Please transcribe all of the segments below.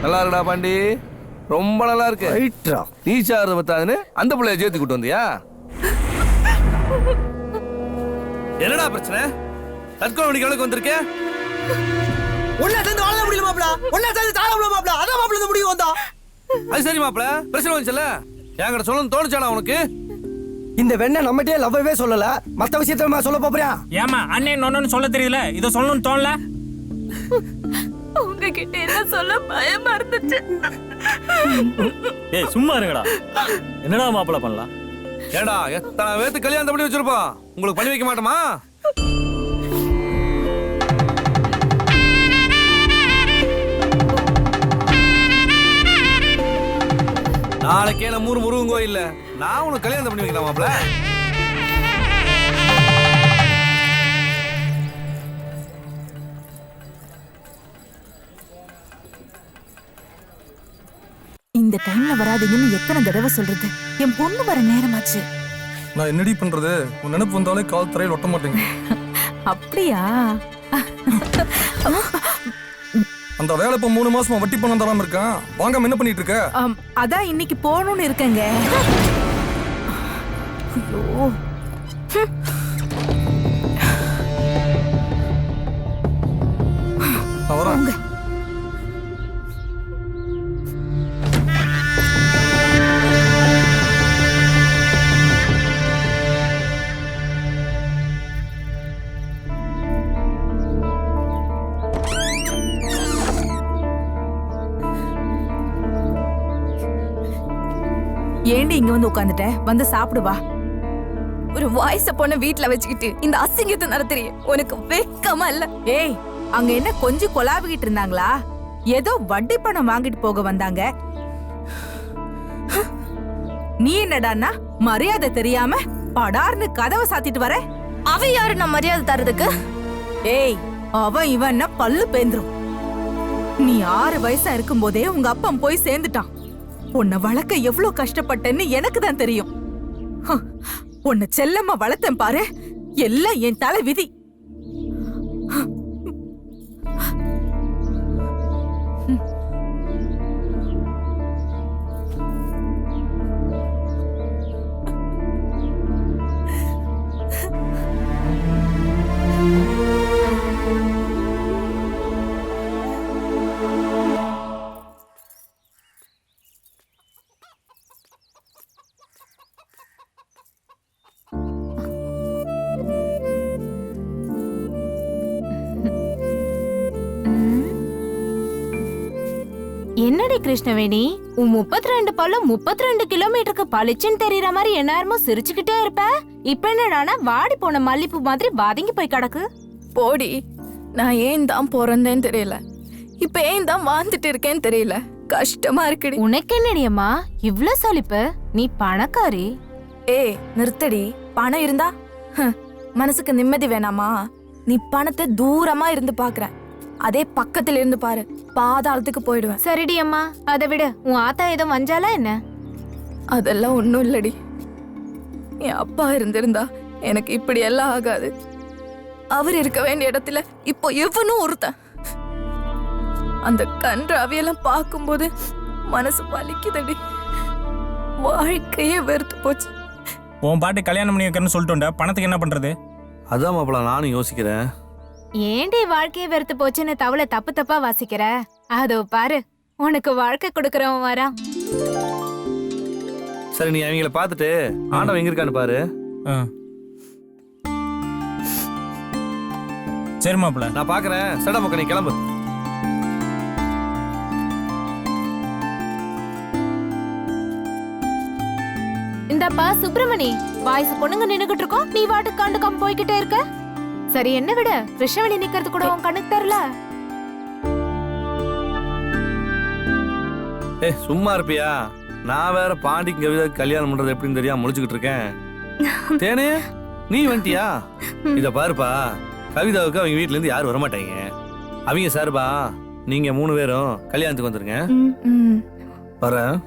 நல்லா இருக்குடா பாண்டி, ரொம்ப நல்லா இருக்கு. நீ சாரத பத்தாதுன்னு அந்த பிள்ளைய சேர்த்து கூட்டு வந்தியா? என்னடா பிரச்சனை? தற்கொலை மணிக்கு எவ்வளவு வந்திருக்க? ஒன்னா சேர்ந்து வாழ முடியல மாப்ள, ஒன்னா சேர்ந்து தாழ முடியல மாப்ள, அதான் மாப்ள இந்த முடிவு வந்தா. அது சரி மாப்ள, பிரச்சனை வந்துச்சுல, என்கிட்ட சொல்லணும்னு தோணுச்சாடா உனக்கு? இந்த வெண்ண நம்மகிட்டே லவ்வவே சொல்லல, மத்த விஷயத்த சொல்ல போறியா? ஏமா அண்ணன் நொன்னு சொல்ல தெரியல, இத சொல்லணும்னு தோணல? உங்ககிட்ட என்ன சொல்ல பயமா இருந்துச்சு. ஏய் சும்மா இருங்கடா. என்னடா மாப்பிள பண்ணலாம்? ஏடா எத்தனை பேருக்கு கல்யாணம் பண்ணி வச்சிருப்போம், உங்களுக்கு பண்ணி வைக்க மாட்டோமா? நாளைக்கே நம்ம ஊர் முருகன் கோயில்ல நான் உனக்கு கல்யாணம் பண்ணி வைக்கலாம் மாப்ள. இந்த டைம்ல வராதீங்கன்னு எத்தனை தடவை சொல்றது? என் பொண்ணு வர நேரமாச்சு. நான் என்னடி பண்றது? உன் நினைப்பு வந்தாலே கால் தரையில் ஒட்ட மாட்டேங்க. அப்படியா? அந்த வேலை இப்ப 3 மாசமா வட்டி பணம் தராம இருக்கான், வாங்காம என்ன பண்ணிட்டு இருக்க? அதான் இன்னைக்கு போகணும்னு இருக்கேங்க. ஐயோ, வரேன். ஏண்டி இங்க வந்து உட்கார்ந்துட்ட? வந்து சாப்பிடு வா. ஒரு வாய்ஸ பொண்ண வீட்ல வச்சுக்கிட்டு இந்த அசிங்கத்தை நடத்துறிய, உனக்கு வெக்கமா இல்ல? ஏய், அங்க என்ன கொஞ்சம் கொலாவிக்கிட்டு இருந்தாங்களா? ஏதோ வட்டி பணம் வாங்கிட்டு போக வந்தாங்க. நீ என்னடான்னா மரியாதை தெரியாம படார்னு கதவை சாத்திட்டு வர? அவ யாரு நான் மரியாதை தரதுக்கு? ஏய், அவன் இவன்னா பல்லு பேந்துரும். நீ 6 வயசா இருக்கும் போதே உங்க அப்பன் போய் சேர்ந்துட்டான். உன்னை வளர்க்க எவ்வளவு கஷ்டப்பட்டேன்னு எனக்கு தான் தெரியும். உன்னை செல்லம்மா வளர்த்தேன் பாரு, எல்லாம் என் தலை விதி. என்னடி கிருஷ்ணவேணி, உன் 32 பல்லும் 32 கிலோமீட்டருக்கு பளிச்சுன்னு தெரியற மாதிரி எந்நேரமும் சிரிச்சுக்கிட்டே இருப்ப. இப்ப என்னடானா வாடி போன மல்லிப்பூ மாதிரி பாதிங்கி போய் கிடக்கு. போடி, நான் ஏன் தான் பிறந்தேன்னு தெரியல, இப்ப ஏன் தான் வாழ்ந்துட்டு இருக்கேன்னு தெரியல. கஷ்டமா இருக்குடி. உனக்கு என்னடி அம்மா இவ்ளோ சலிப்பு? நீ பணக்காரி. ஏய் நிறுத்தடி. பணம் இருந்தா மனசுக்கு நிம்மதி வேணாமா? நீ பணத்தை தூரமா இருந்து பாக்குற, அதே பக்கத்துல இருந்து பாரு, பாதாளத்துக்கு போயிடுவேன். சரிடி அம்மா, அதை விடு. உன் ஆத்தா ஏதோ வஞ்சாலா என்ன? அதெல்லாம் ஒண்ணும் இல்லடி. என் அப்பா இருந்திருந்தா எனக்கு இப்படி எல்லாம் ஆகாது. அவர் இருக்க வேண்டிய இடத்துல இப்போ எவனும் ஒருத்தன். அந்த கன்றாவியெல்லாம் பார்க்கும்போது மனசு வலிக்குதடி. வாழ்க்கையே வெறுத்து போச்சு. உன் பாட்டு கல்யாணம் பண்ணி வைக்கிறேன்னு சொல்லிட்டோண்ட, பணத்துக்கு என்ன பண்றது? அதான் மாப்பிள நானும் யோசிக்கிறேன். ஏண்டி வாழ்க்கையே வெறுத்து போச்சுன்னு தவளை தப்பு தப்பா வாசிக்கிற? அதோ பாரு, உனக்கு வாழ்க்கை கொடுக்கறவன் வரான். சரி, நீ அவங்கள பார்த்துட்டு ஆண்டவன் எங்க இருக்கான்னு பாரு. சரி மாப்பிள, நான் பாக்குறேன். சடா மக்கள், நீ கிளம்பு. இந்தப்பா சுப்பிரமணி, வயசு பொண்ணுங்க நின்னுகிட்டு இருக்கோம், நீ வாட்டு கண்டுக்காம போய்கிட்டே இருக்க. சரி, என்ன விட கிருஷ்ணவேணி நிக்கிறது கூட உன் கண்ணுக்கு தெரியல. சும்மா இருப்பியா? நான் வேற பாண்டிக்கு கவிதா கல்யாணம் பண்றது எப்படின்னு தெரியாம முடிச்சுக்கிட்டு இருக்கேன். தேனே, நீ வந்துட்டியா? இத பாருப்பா, கவிதாவுக்கு அவங்க வீட்ல இருந்து யாரும் வரமாட்டாங்க. அவங்க சார்பா நீங்க 3 பேரும் கல்யாணத்துக்கு வந்துருங்க. ம். வரேன்.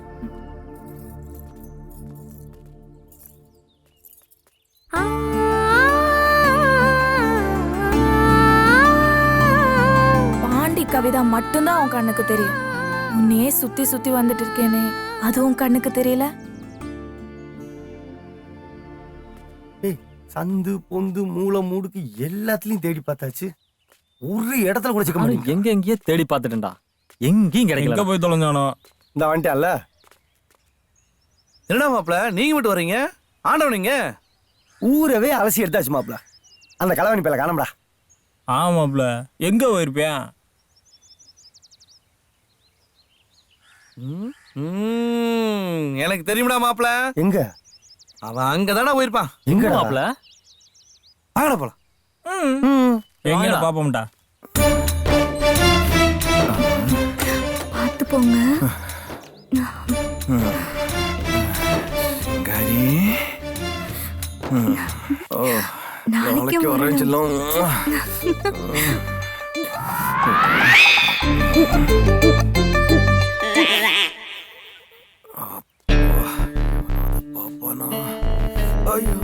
பாண்டி கவிதா மட்டும்தான் உன் கண்ணுக்கு தெரியும். உன்னையே சுத்தி சுத்தி வந்துட்டு இருக்கேனே, அதுவும் கண்ணுக்கு தெரியல. ஏய், சந்து பொந்து மூளை மூடுக்கு எல்லாத்துலயும் தேடி பார்த்தாச்சு. ஒரு இடத்துல கூட சிக்க நானும் மாட்டேங்குது. எங்கெங்கேயே தேடி பார்த்துட்டேன்டா, எங்கேயும் எங்க கிடைக்கல. போய் தொலைஞ்சானோ? இந்த வந்துட்டான்ல. என்னடா மாப்பிள நீங்க மட்டும் வர்றீங்க? ஆண்டவனிங்க ஊரவே அலசி எடுத்தாச்சு மாப்பிள. அந்த கலவாணி பேல காணோம்டா. ஆமாப்ல, எங்க போயிருப்பியா? எனக்கு தெரியும்டா மாப்பிள. எங்க அவன் அங்கதானே போயிருப்பான். எங்க மாப்ள வாங்கடா போலாம். எங்க பாப்போம்டா. பார்த்து போங்க. நாளைக்கு வரேன் செல்லம். பாப்பானா ஐயோ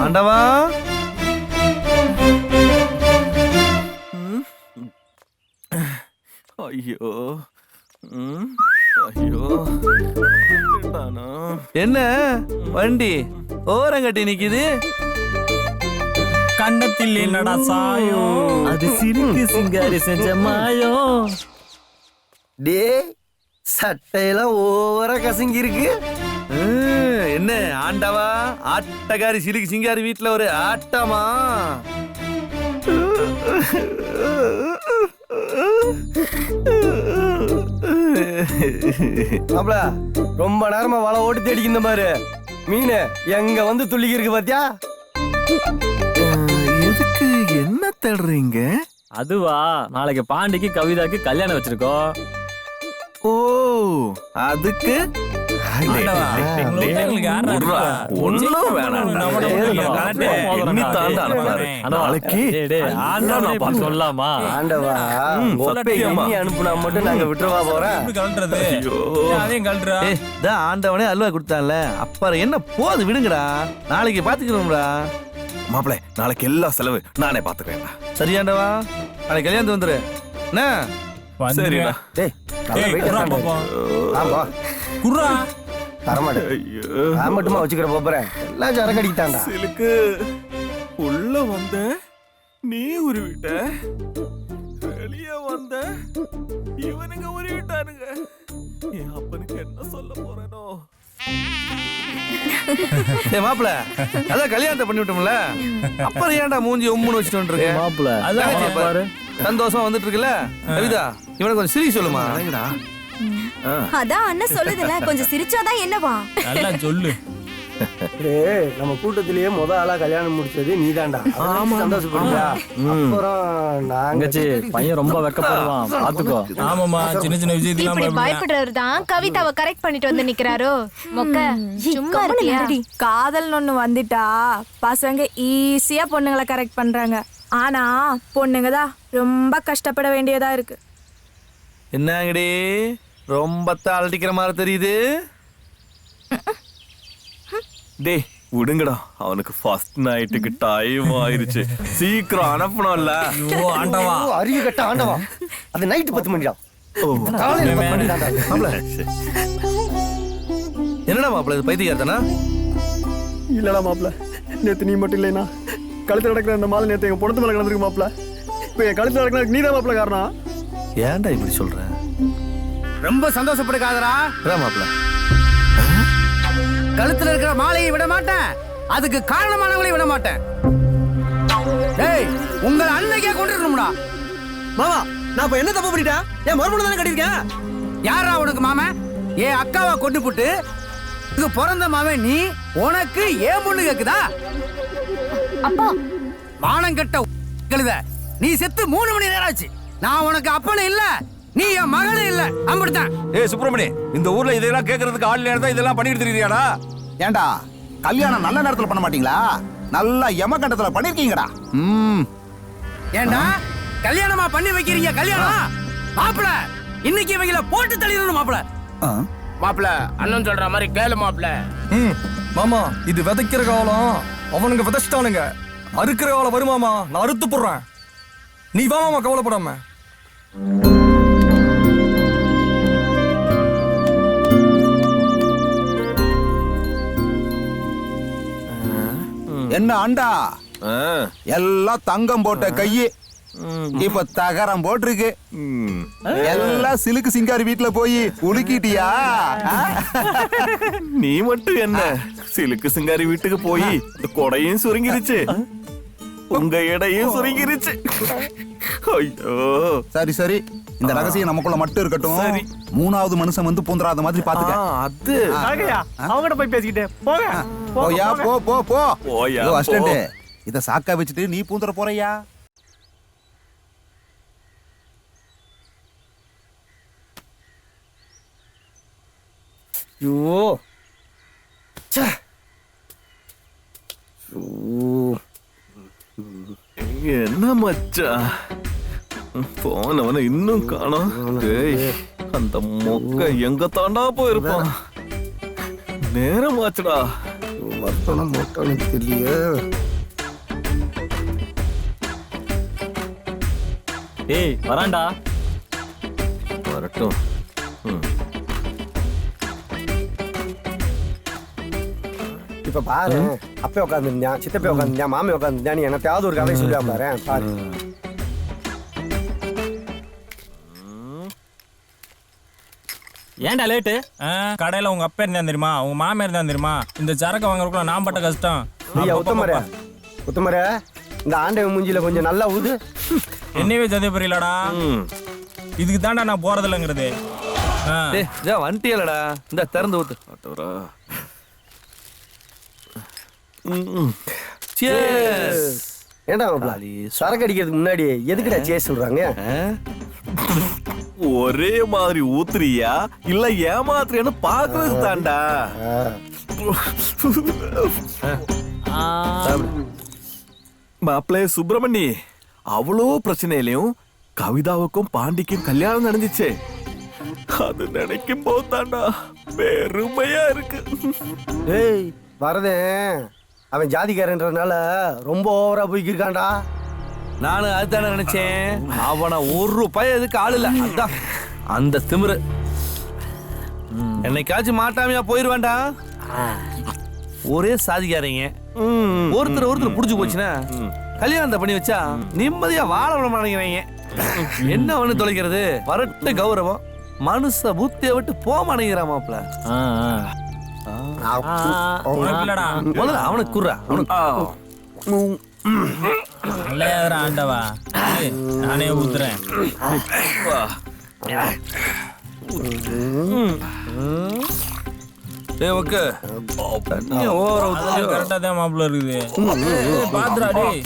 ஆண்டவா ஐயோ ஐயோ என்னடானா? என்ன வண்டி ஓரங்கட்டி நிக்குது? கண்ணத்தில் என்னடா சாயம்? அது சிரிக்கு சிங்காரி செஞ்ச மாயம். டே சட்டையெல்லாம் ஓவரா கசங்கி இருக்கு. என்ன ஆண்டவா, ஆட்டக்காரி சிலுக்கு சிங்காரி வீட்டுல ஒரு ஆட்டமா? மாப்பிள ரொம்ப நேரமா வலை ஓட்டு தேடிக்கிந்த மாதிரி மீன் எங்க வந்து துள்ளிக்கி இருக்கு பாத்தியா? எதுக்கு என்ன தேடுறீங்க? அதுவா, நாளைக்கு பாண்டிக்கு கவிதாக்கு கல்யாணம் வச்சிருக்கோம். ஓ அதுக்கு ஆண்டவா, உங்களுக்கு யாரா இருக்கா? ஒண்ணும் வேணாம். நம்மட முடியல, கலட்டு. எண்ணி தாண்ட அனுப்புறாரு. நாளைக்கு நான் பார்த்து சொல்லலாமா? ஆண்டவா சத்தியமா. நீ அனுப்புனா மட்டும் நாங்க விட்டுருவா போறேன். எப்படி கலட்டுறது? அதையும் கலட்டுறா. தான் ஆண்டவனே அல்வா கொடுத்தான்ல, அப்புறம் என்ன போது விடுங்கடா, நாளைக்கு பாத்துக்கிறோம்டா. மாப்பிள நாளைக்கு எல்லா செலவு நானே பாத்துக்கிறேன். சரியாண்டவா, நாளைக்கு கல்யாணத்துக்கு வந்துரு என்ன? சரிடா. டேய் நல்லா ஏய், வெயிட் குர்ரா பண்ணு. பாப்போம். ஆமா குர்ரா. தரமாட்டேன். ஐயோ நான் மட்டுமா வச்சுக்கிற போறேன். எல்லாம் சரக்கு அடிக்கிட்டான்டா. சிலுக்கு உள்ள வந்த நீ உருவிட்ட, வெளியே வந்த இவனுங்க உருவிட்டானுங்க. என் அப்பனுக்கு என்ன சொல்ல போறேனோ? மாப்பிள அதான் கல்யாணத்தை பண்ணி விட்டோம்ல, அப்புறம் ஏன்டா மூஞ்சி உம்முன்னு வச்சுட்டு வந்துருக்க? மாப்பிள அதான் பாரு, சந்தோஷமா வந்துட்டு இருக்குல்ல. கவிதா இவனை கொஞ்சம் சிரி சொல்லுமா. அதான் அண்ணன் சொல்லுதுல, கொஞ்சம் சிரிச்சாதான் என்னவா? நல்லா சொல்லு. டேய் நம்ம கூட்டத்திலேயே முத ஆளா கல்யாணம் முடிச்சது நீதான்டா. ஆமா சந்தோஷப்படுறியா? அப்புறம் நாங்க தங்கச்சி பையன் ரொம்ப வெக்கப்படுவான், பாத்துக்கோ. ஆமாமா, சின்ன சின்ன விஷயத்துலாம் இப்படி பயப்படுறவர் தான் கவிதாவை கரெக்ட் பண்ணிட்டு வந்து நிக்கிறாரோ. மொக்க சும்மா இருக்கியா? காதல் ஒண்ணு வந்துட்டா பசங்க ஈஸியா பொண்ணுங்களை கரெக்ட் பண்றாங்க. ஆனா பொண்ணுங்க தான் ரொம்ப கஷ்டப்பட வேண்டியதா இருக்கு. என்னங்கடி ரொம்ப அழட்டிக்கிற மாதிரி தெரியுது? டேய் விடுங்கடா, அவனுக்கு ஃபர்ஸ்ட் நைட்டுக்கு டைம் ஆயிருச்சு, சீக்கிரம் அனுப்பணும்ல. ஐயோ ஆண்டவா. ஓ, அறிவு கட்ட ஆண்டவா. அது நைட் 10 மணிடா. காலையில 10 மணிதான்டா. மாப்பிள என்னடா மாப்பிள இது பைத்தியக்காரத்தனா? இல்லடா மாப்ள, நேத்து நீ மட்டும் இல்லைனா கழுத்துல நடக்கிற அந்த மாலை நேத்து எங்க பொண்ணு மேல கலந்துருக்கு மாப்ள. இப்ப என் கழுத்துல நடக்கிற நீதான் மாப்ள காரணம். ஏன்டா இப்படி சொல்ற? ரொம்ப சந்தோஷப்படுக்காதடா. மாப்பிள கழுத்துல இருக்கிற மாலையை விட மாட்டேன், அதுக்கு காரணமானவங்களை விட மாட்டேன். டேய் உங்க அன்னைக்கே கட்டணும்டா. மாமா நான் இப்ப என்ன தப்பு பண்ணிட்டேன்? என் மறுபடியும் தானே கட்டியிருக்கேன். யாரா உனக்கு மாமன்? என் அக்காவை கொண்டு போட்டு இது பிறந்த மாமன் நீ, உனக்கு ஏன் பொண்ணு கேக்குதா? அப்பா மானம் கட்ட கழுத, நீ செத்து 3 மணி நேரம் ஆச்சு. நான் உனக்கு அப்பனும் இல்ல, நீ என் மகளும் இல்ல. அப்படித்தான். ஏய் சுப்பிரமணி, இந்த ஊர்ல இதெல்லாம் கேக்குறதுக்கு ஆள் நேரம் தான் இதெல்லாம் பண்ணிட்டு தெரியுறியாடா? ஏண்டா கல்யாணம் நல்ல நேரத்துல பண்ண மாட்டீங்களா? நல்லா யமகண்டத்துல பண்ணிருக்கீங்கடா. ஏண்டா கல்யாணமா பண்ணி வைக்கிறீங்க? கல்யாணம் மாப்பிள இன்னைக்கு இவங்கள போட்டு தள்ளிடணும். மாப்பிள மாப்பிள அண்ணன் சொல்ற மாதிரி கேளு மாப்பிள. மாமா இது விதைக்கிற காலம், அவனுங்க விதைச்சிட்டானுங்க. அறுக்கிற காலம் வருமாமா, நான் அறுத்து போடுறேன். நீ வா மாமா, கவலைப்படாம. என்ன ஆண்டா, எல்லாம் தங்கம் போட்ட கையு இப்ப தகரம் போட்டிருக்கு. எல்லாம் சிலுக்கு சிங்காரி வீட்டுல போய் உலுக்கிட்டியா? நீ மட்டும் என்ன, சிலுக்கு சிங்காரி வீட்டுக்கு போய் கொடையும் சுருங்கிருச்சு, உங்க எடையும் சுருங்கிருச்சு. ஐயோ சரி சரி, இந்த ரகசியம் நமக்குள்ள மட்டும் இருக்கட்டும். 3வது மனுஷன் வந்து பூந்துராத மாதிரி பாத்துக்க. அது அவங்ககிட்ட போய் பேசிக்கிட்டே போங்க. போயா போ போ போ. போயா அசிஸ்டன்ட், இத சாக்கா வச்சுட்டு நீ பூந்துற போறியா? ஐயோ என்ன மச்சான், போனவன இன்னும் காணோம். அந்த மொக்க எங்க தாண்டா போயிருப்பான்? நேரம் ஆச்சுடா. மொத்தம் மொத்தம் தெரியலையே. ஏய் வரான்டா. வரட்டும். இப்ப பாரு, அப்பே உட்காந்துருந்தான், சித்தப்பே உட்காந்துருந்தான், மாமே உட்காந்துருந்தான், நீ என்னத்தையாவது ஒரு கதை சொல்லுவா பாரு. பாரு ஏன்டா லேட்டு? கடையில உங்க அப்பா இருந்தா தெரியுமா, உங்க மாமியார் இருந்தா தெரியுமா? இந்த சரக்கு வாங்குறதுக்குள்ள நான் பட்ட கஷ்டம். ஐயா உத்தமரே, உத்தமரே இந்த ஆண்டவன் மூஞ்சில கொஞ்சம் நல்லா ஊது. என்னவே சதே புரியலடா. இதுக்கு தாண்டா நான் போறதில்லைங்கிறது. வண்டியலடா, இந்த திறந்து ஊத்து. ஏண்டா சரக்கு அடிக்கிறதுக்கு முன்னாடி எதுக்குடா சேஸ் சொல்றாங்க? ஒரே மாதிரி ஊத்துறியா இல்ல ஏமாத்துறியான்னு பாக்குறது தாண்டா. மாப்பிள்ளை சுப்பிரமணி, அவ்வளோ பிரச்சனையிலையும் கவிதாவுக்கும் பாண்டிக்கும் கல்யாணம் நடந்துச்சு. அது நினைக்கும் போது தாண்டா பெருமையா இருக்கு. ஏய் வரதே, அவன் ஜாதிக்காரன்றதுனால ரொம்ப ஓவரா போய்க்கிருக்கான்டா. நானும் அதுதானே நினைச்சேன். அவனை ஒரு பைய எதுக்கு ஆள் இல்ல, அதான் அந்த திமிரு. என்னைக்காச்சும் மாட்டாமையா போயிருவேண்டா. ஒரே சாதிக்காரங்க, ஒருத்தர் புடிச்சு போச்சுன்னா கல்யாணத்தை பண்ணி வச்சா நிம்மதியா வாழ விட மாட்டேங்கிறாங்க. என்ன ஒண்ணு தொலைக்கிறது? வரட்டு கௌரவம் மனுஷ புத்திய விட்டு போக மாட்டேங்கிறான் மாப்பிள்ள. முதல்ல அவனுக்கு குர்றா, ஆண்டவா, நானே ஊத்துறேன். கரெக்டா தான் மாப்பிள்ள இருக்குது. பாத்துடா டேய்.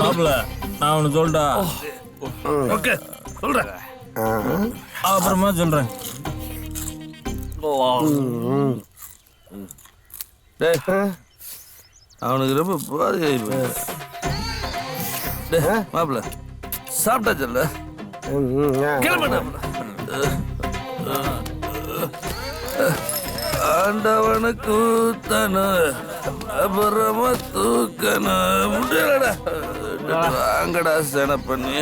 மாப்பிள்ள நான் ஒண்ணு சொல்றா. சொல்றேன், அப்புறமா சொல்றேன். அவனுக்கு ரொம்ப மாப்பிள்ள சாப்பிட்டா சொல்ல ஆண்டவனுக்கு அப்புறமா தூக்கணும். வாங்கடா சேன பண்ணி.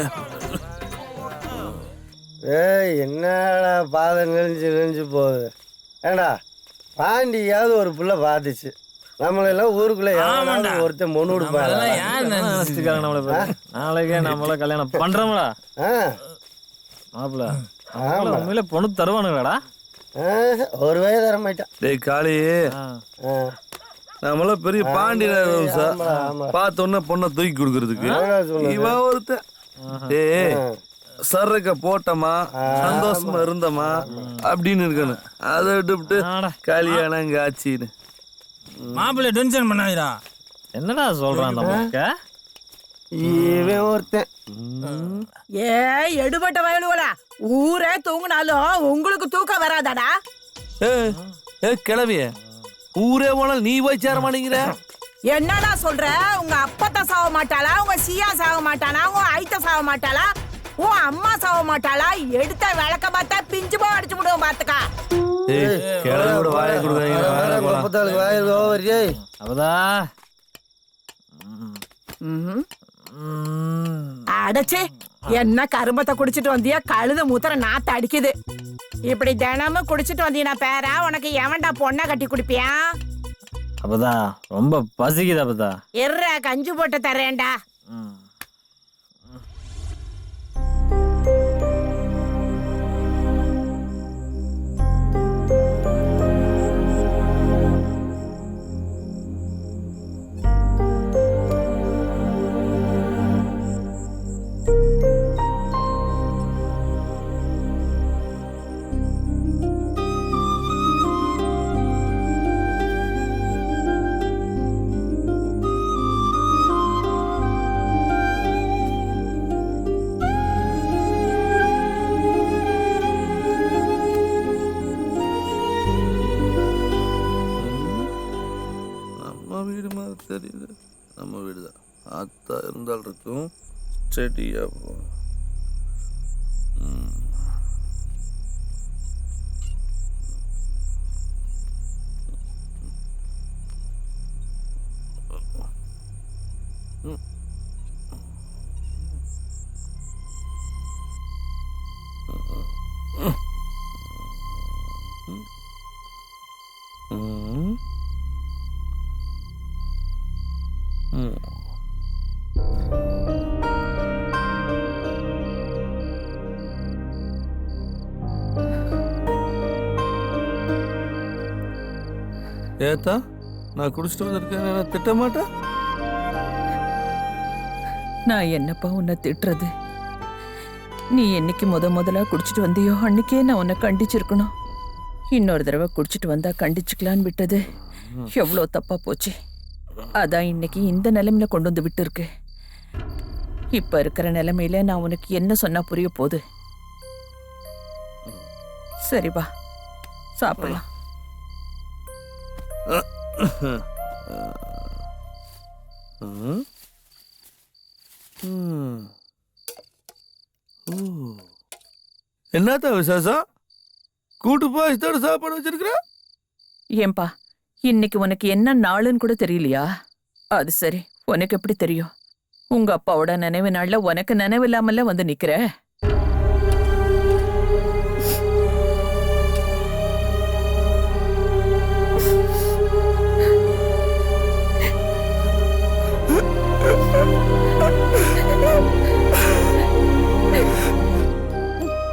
ஏய் என்னடா பாதம் நெளிஞ்சு போகுது. ஏண்டா பாண்டியாவது ஒரு புள்ள பார்த்துச்சு, நம்மளெல்லாம் ஊருக்குள்ள ஒருத்தன் பொண்ணு கொடுப்பாங்க. நாளைக்கே நம்மள கல்யாணம் பண்றோம்டா. மாப்பிள்ள உண்மையில பொண்ணு தருவானுங்களாடா? ஒரு வயது தர மாட்டான். டேய் காளி, நம்மளாம் பெரிய பாண்டியன் சார், பார்த்தோன்னே பொண்ணை தூக்கி கொடுக்கறதுக்கு இவன் ஒருத்தன். டேய் சரக்க போட்டமா சந்தோஷமா இருந்தமா அப்படின்னு இருக்கணும். அதை விட்டு கல்யாணம் காட்சின்னு மாப்பிள்ளை டென்ஷன் பண்ணாதீரா. என்னடா சொல்றான் அந்த பக்க? இவன் ஒருத்தன். ஏ எடுபட்ட வயலுவலா, ஊரே தூங்கினாலும் உங்களுக்கு தூக்கம் வராதாடா? ஏ கிளவிய, ஊரே போனால் நீ போய் சேர மாட்டேங்கிற. என்னடா சொல்ற? உங்க அப்பத்த சாக மாட்டாளா? உங்க சியா சாக மாட்டானா? உங்க ஐத்த சாக மாட்டாளா? உன் அம்மா சாக மாட்டாளா? எடுத்த விளக்க பார்த்தா பிஞ்சு போ அடிச்சு விடுவோம் பாத்துக்கா. கிளவியோட வாயை கொடுக்காங்க. அவதா அடைச்சே, என்ன கரும்பத்தை குடிச்சிட்டு வந்தியா? கழுத மூத்திர நாத்த அடிக்குது. இப்படி தினமும் குடிச்சிட்டு வந்தீனா பேரா உனக்கு எவன்டா பொண்ணை கட்டி குடிப்பியா? அப்பதா ரொம்ப பசிக்குது அப்பதா. எர்ரா கஞ்சி போட்டு தரேன்டா. தெரியல, நம்ம வீடு தான். அத்தா இருந்தால் இருக்கும் செடியா போ. ஏத்தா, நான் குடிச்சிட்டு வந்திருக்கேன், திட்ட மாட்டேன். நான் என்னப்பா உன்னை திட்டுறது? நீ என்னைக்கு முதலா குடிச்சிட்டு வந்தியோ அன்னைக்கே நான் உன்னை கண்டிச்சிருக்கணும். இன்னொரு தடவை குடிச்சிட்டு வந்தா கண்டிச்சுக்கலான்னு விட்டது எவ்வளோ தப்பா போச்சு. அதான் இன்னைக்கு இந்த நிலைமையில கொண்டு வந்து விட்டு இருக்கு. இப்ப இருக்கிற நிலைமையில நான் உனக்கு என்ன சொன்னா புரிய போகுது? சரிப்பா, சாப்பிடலாம். என்னத்தா விசேஷம்? கூட்டு போய் சாப்பாடு வச்சிருக்கிற? ஏன்பா, இன்னைக்கு உனக்கு என்ன நாளுன்னு கூட தெரியலையா? அது சரி, உனக்கு எப்படி தெரியும்? உங்க அப்பாவோட நினைவு நாள்ல உனக்கு நினைவு இல்லாமல வந்து நிக்கிற.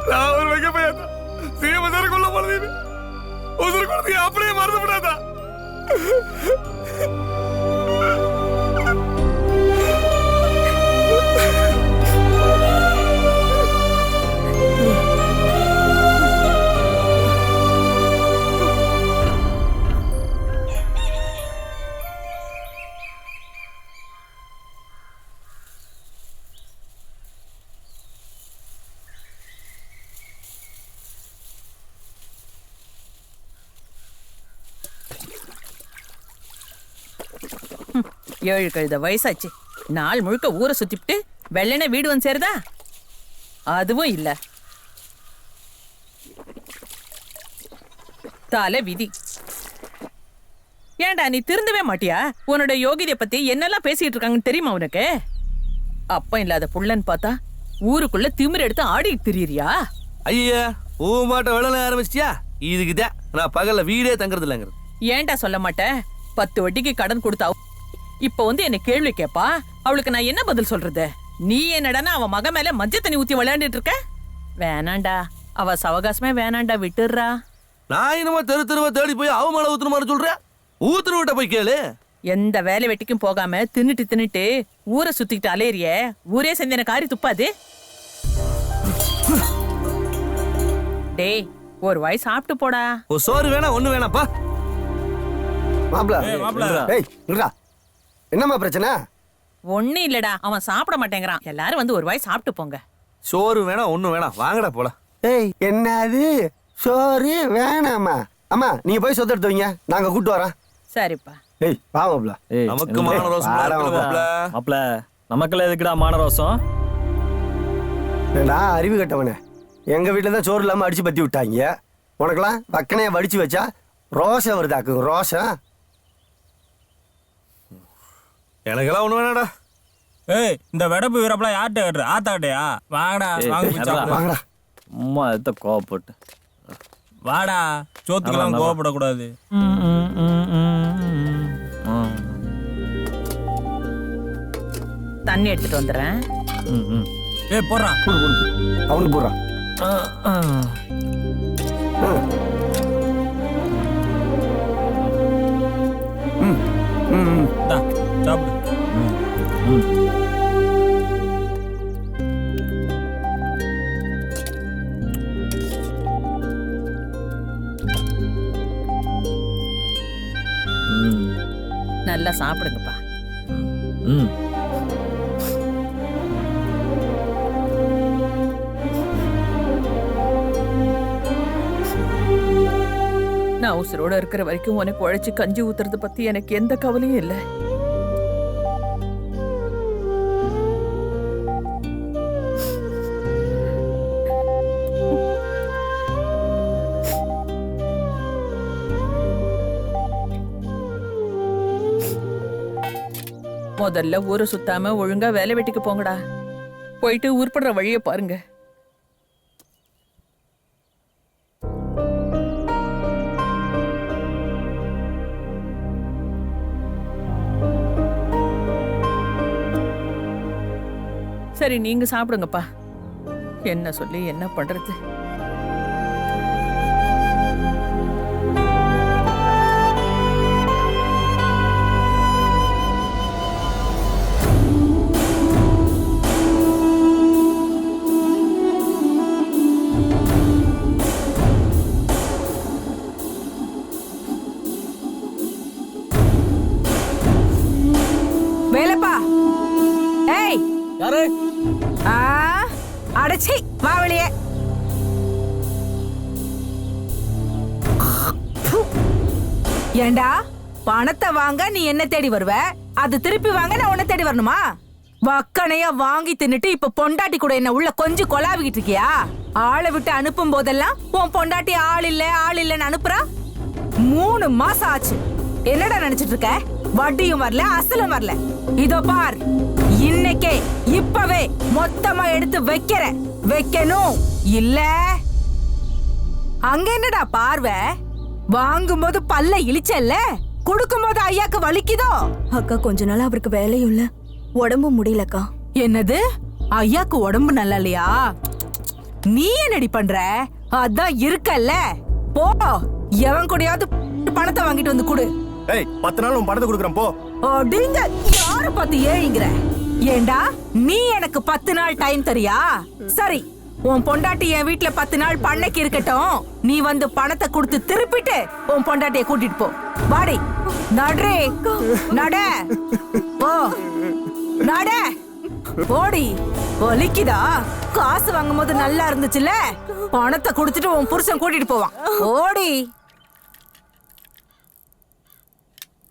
நான் ஒரு வைக்க போயாதா சீமசருக்குள்ள போனது உசுறு கொடுத்து அப்படியே மறந்து விடாதா? ஏழு கழுத வயசாச்சு, நாள் முழுக்க ஊரை சுத்திவிட்டு வெள்ளனே வீடு வந்து சேருதா? அதுவும் இல்ல. தலை விதி. ஏண்டா நீ திருந்தவே மாட்டியா? உன்னோட யோகிதைய பத்தி என்னெல்லாம் பேசிட்டு இருக்காங்கன்னு தெரியுமா உனக்கு? அப்ப இல்லாத புள்ளன்னு பார்த்தா ஊருக்குள்ள திமிர் எடுத்து ஆடிட்டு திரியிறியா? ஐயா, ஊ மாட்ட வெள்ளன ஆரம்பிச்சியா? இதுக்குதான் நான் பகல்ல வீடே தங்குறது இல்லைங்கிறது. ஏண்டா சொல்ல மாட்டேன்? 10 வட்டிக்கு கடன் கொடுத்தா இப்ப வந்து என்ன கேள்வி கேப்பா, அவளுக்கு நான் என்ன பதில் சொல்றது? நீ என்னடா அவ மக மேல மஞ்சள் தண்ணி ஊத்தி விளையாண்டுட்டு இருக்க? வேணாண்டா, அவ சவகாசமே வேணாண்டா, விட்டுடுறா. நான் என்னமோ தெருவா தேடி போய் அவ மேல ஊத்துற மாதிரி சொல்றேன். ஊத்துற விட்ட போய் கேளு. எந்த வேலை வெட்டிக்கும் போகாம தின்னுட்டு ஊரை சுத்திக்கிட்டு அலையறிய ஊரே செஞ்சன காரி துப்பாது. டேய் ஒரு வாய் சாப்பிட்டு போடா. ஒரு சோறு வேணா ஒண்ணு வேணாப்பா. என்னம்மா பிரச்சனை? ஒண்ணு இல்லடா, அவன் சாப்பிட மாட்டேங்கிறான். எல்லாரும் வந்து ஒரு வாய் சாப்பிட்டு போங்க. சோறு வேணா ஒண்ணு வேணாம், வாங்கடா போலாம். ஏய் என்னது சோறு வேணாமா? அம்மா நீங்க போய் சொத்து எடுத்து வைங்க, நாங்க கூட்டு வரோம். சரிப்பா. ஏய் வா மாப்ள. நமக்கு மானரோசம் மாப்ள. நமக்கெல்லாம் எதுக்குடா மானரோசம்? நான் அறிவு கட்டவனே. எங்க வீட்டுல தான் சோறு இல்லாம அடிச்சு பத்தி விட்டாங்க. உனக்கெல்லாம் பக்கனையா வடிச்சு வச்சா ரோஷம் வருதாக்கு ரோஷம். எனக்கெல்லாம் ஒண்ணு வேணாடா. ஏய் இந்த வெடப்பு வீரப்பெல்லாம் யார்கிட்ட கட்டுற? ஆத்தாட்டையா? வாங்கடா வாங்கடா. அம்மா எத்த கோவப்பட்டு வாடா, சோத்துக்கெல்லாம் கோவப்படக்கூடாது. தண்ணி எடுத்துட்டு வந்துடுறேன். ஏய் போடுறான், அவனுக்கு போடுறான். சாப்பிடு. நல்லா சாப்பிடுங்கப்பா. நான் உசுரோட இருக்கிற வரைக்கும் உனக்கு உழைச்சு கஞ்சி ஊத்துறது பத்தி எனக்கு எந்த கவலையும் இல்லை. முதல்ல ஊரை சுத்தாம ஒழுங்கா வேலை வெட்டிக்கு போங்கடா. போயிட்டு உருப்படுற வழியை பாருங்க. சரி நீங்க சாப்பிடுங்கப்பா. என்ன சொல்லி என்ன பண்றது? வேலைப்பா. ஏய் யாரு? அடச்சி வா வெளியே. ஏண்டா பணத்தை வாங்க நீ என்ன தேடி வருவ, அது திருப்பி வாங்க நான் உன்னை தேடி வரணுமா? வக்கனையா வாங்கி தின்னுட்டு இப்ப பொண்டாட்டி கூட என்ன உள்ள கொஞ்சம் கொலாவிக்கிட்டு இருக்கியா? ஆளை விட்டு அனுப்பும் போதெல்லாம் உன் பொண்டாட்டி ஆள் இல்லன்னு அனுப்புறா. 3 மாசம் ஆச்சு. என்னடா நினைச்சிட்டு இருக்க? வட்டியும் வரல அசலும் வரல. இதோ பார், இன்னைக்கே இப்பவே மொத்தமா எடுத்து வைக்கணும். இல்ல அங்க என்னடா பார்வை? வாங்கும் போது பல்ல இழிச்சல்ல, கொடுக்கும் போது ஐயாக்கு வலிக்குதோ? அக்கா கொஞ்ச நாள் அவருக்கு வேலையும் இல்ல, உடம்பு முடியலக்கா. என்னது? ஐயாக்கு உடம்பு நல்லா இல்லையா? நீ என்னடி பண்ற? அதான் இருக்கல்ல, போ எவன் கூடயாவது பணத்தை வாங்கிட்டு வந்து கொடு. ஏய் 10 நாள் உன் பணத்தை கொடுக்குறேன் போ. அப்படிங்க யார பார்த்து ஏங்கிற? ஏண்டா நீ எனக்கு 10 நாள் டைம் தரியா? சரி, உன் பொண்டாட்டி என் வீட்டுல 10 நாள் பண்ணைக்கு இருக்கட்டும். நீ வந்து பணத்தை கொடுத்து திருப்பிட்டு உன் பொண்டாட்டிய கூட்டிட்டு போ. வாடி நடே நட போ நட போடி. வலிக்குதா? காசு வாங்கும் போது நல்லா இருந்துச்சுல்ல, பணத்தை கொடுத்துட்டு உன் புருஷன் கூட்டிட்டு போவான். ஓடி.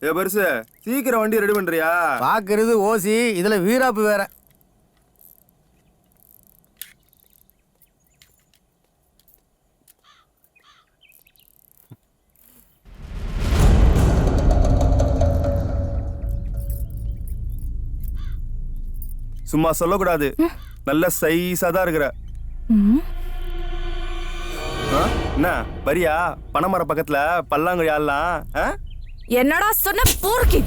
ஏ பெருசு, சீக்கிரம் வண்டி ரெடி பண்றியா? பாக்குறது ஓசி, இதுல வீராப்பு வேற. சும்மா சொல்லக்கூடாது, நல்ல சைஸா தான் இருக்கிற. என்ன வரியா? பனைமர பக்கத்துல பல்லாங்குழி ஆடலாம். என்னடா சொன்ன போர்க்கி?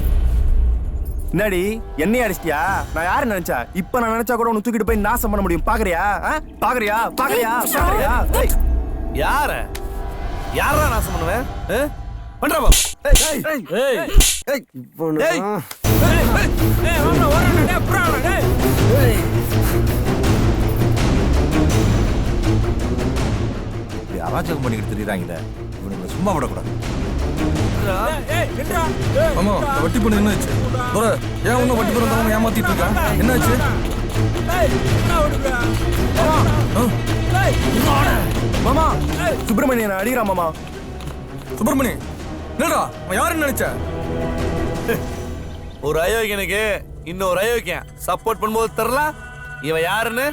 என்னடி என்னைய அடிச்சிட்டியா? நான் யாரு நினைச்சா? இப்ப நான் நினைச்சா கூட உன்னை தூக்கிட்டு போய் நாசம் பண்ண முடியும். பாக்குறியா? பாக்குறியா? யார? யாரா நாசம் பண்ணுவேன் பண்றா பாப் இப்போ டேய் அராஜகம் பண்ணிக்கிட்டு தெரியுறாங்க இவனுங்களை சும்மா விடக்கூடாது. ஆமா வட்டி பண்ணு என்னாச்சு ஏன் ஒன்னும் வட்டி பண்ண ஏமாத்திட்டு இருக்கான் என்னாச்சு மாமா சுப்பிரமணியன் அடிக்கிறான் மாமா. சுப்பிரமணி என்னடா அவன் யாருன்னு நினைச்ச? ஒரு அயோக்கியனுக்கு இன்னொரு அயோக்கியன் சப்போர்ட் பண்ணும்போது தெரியல இவன் யாருன்னு.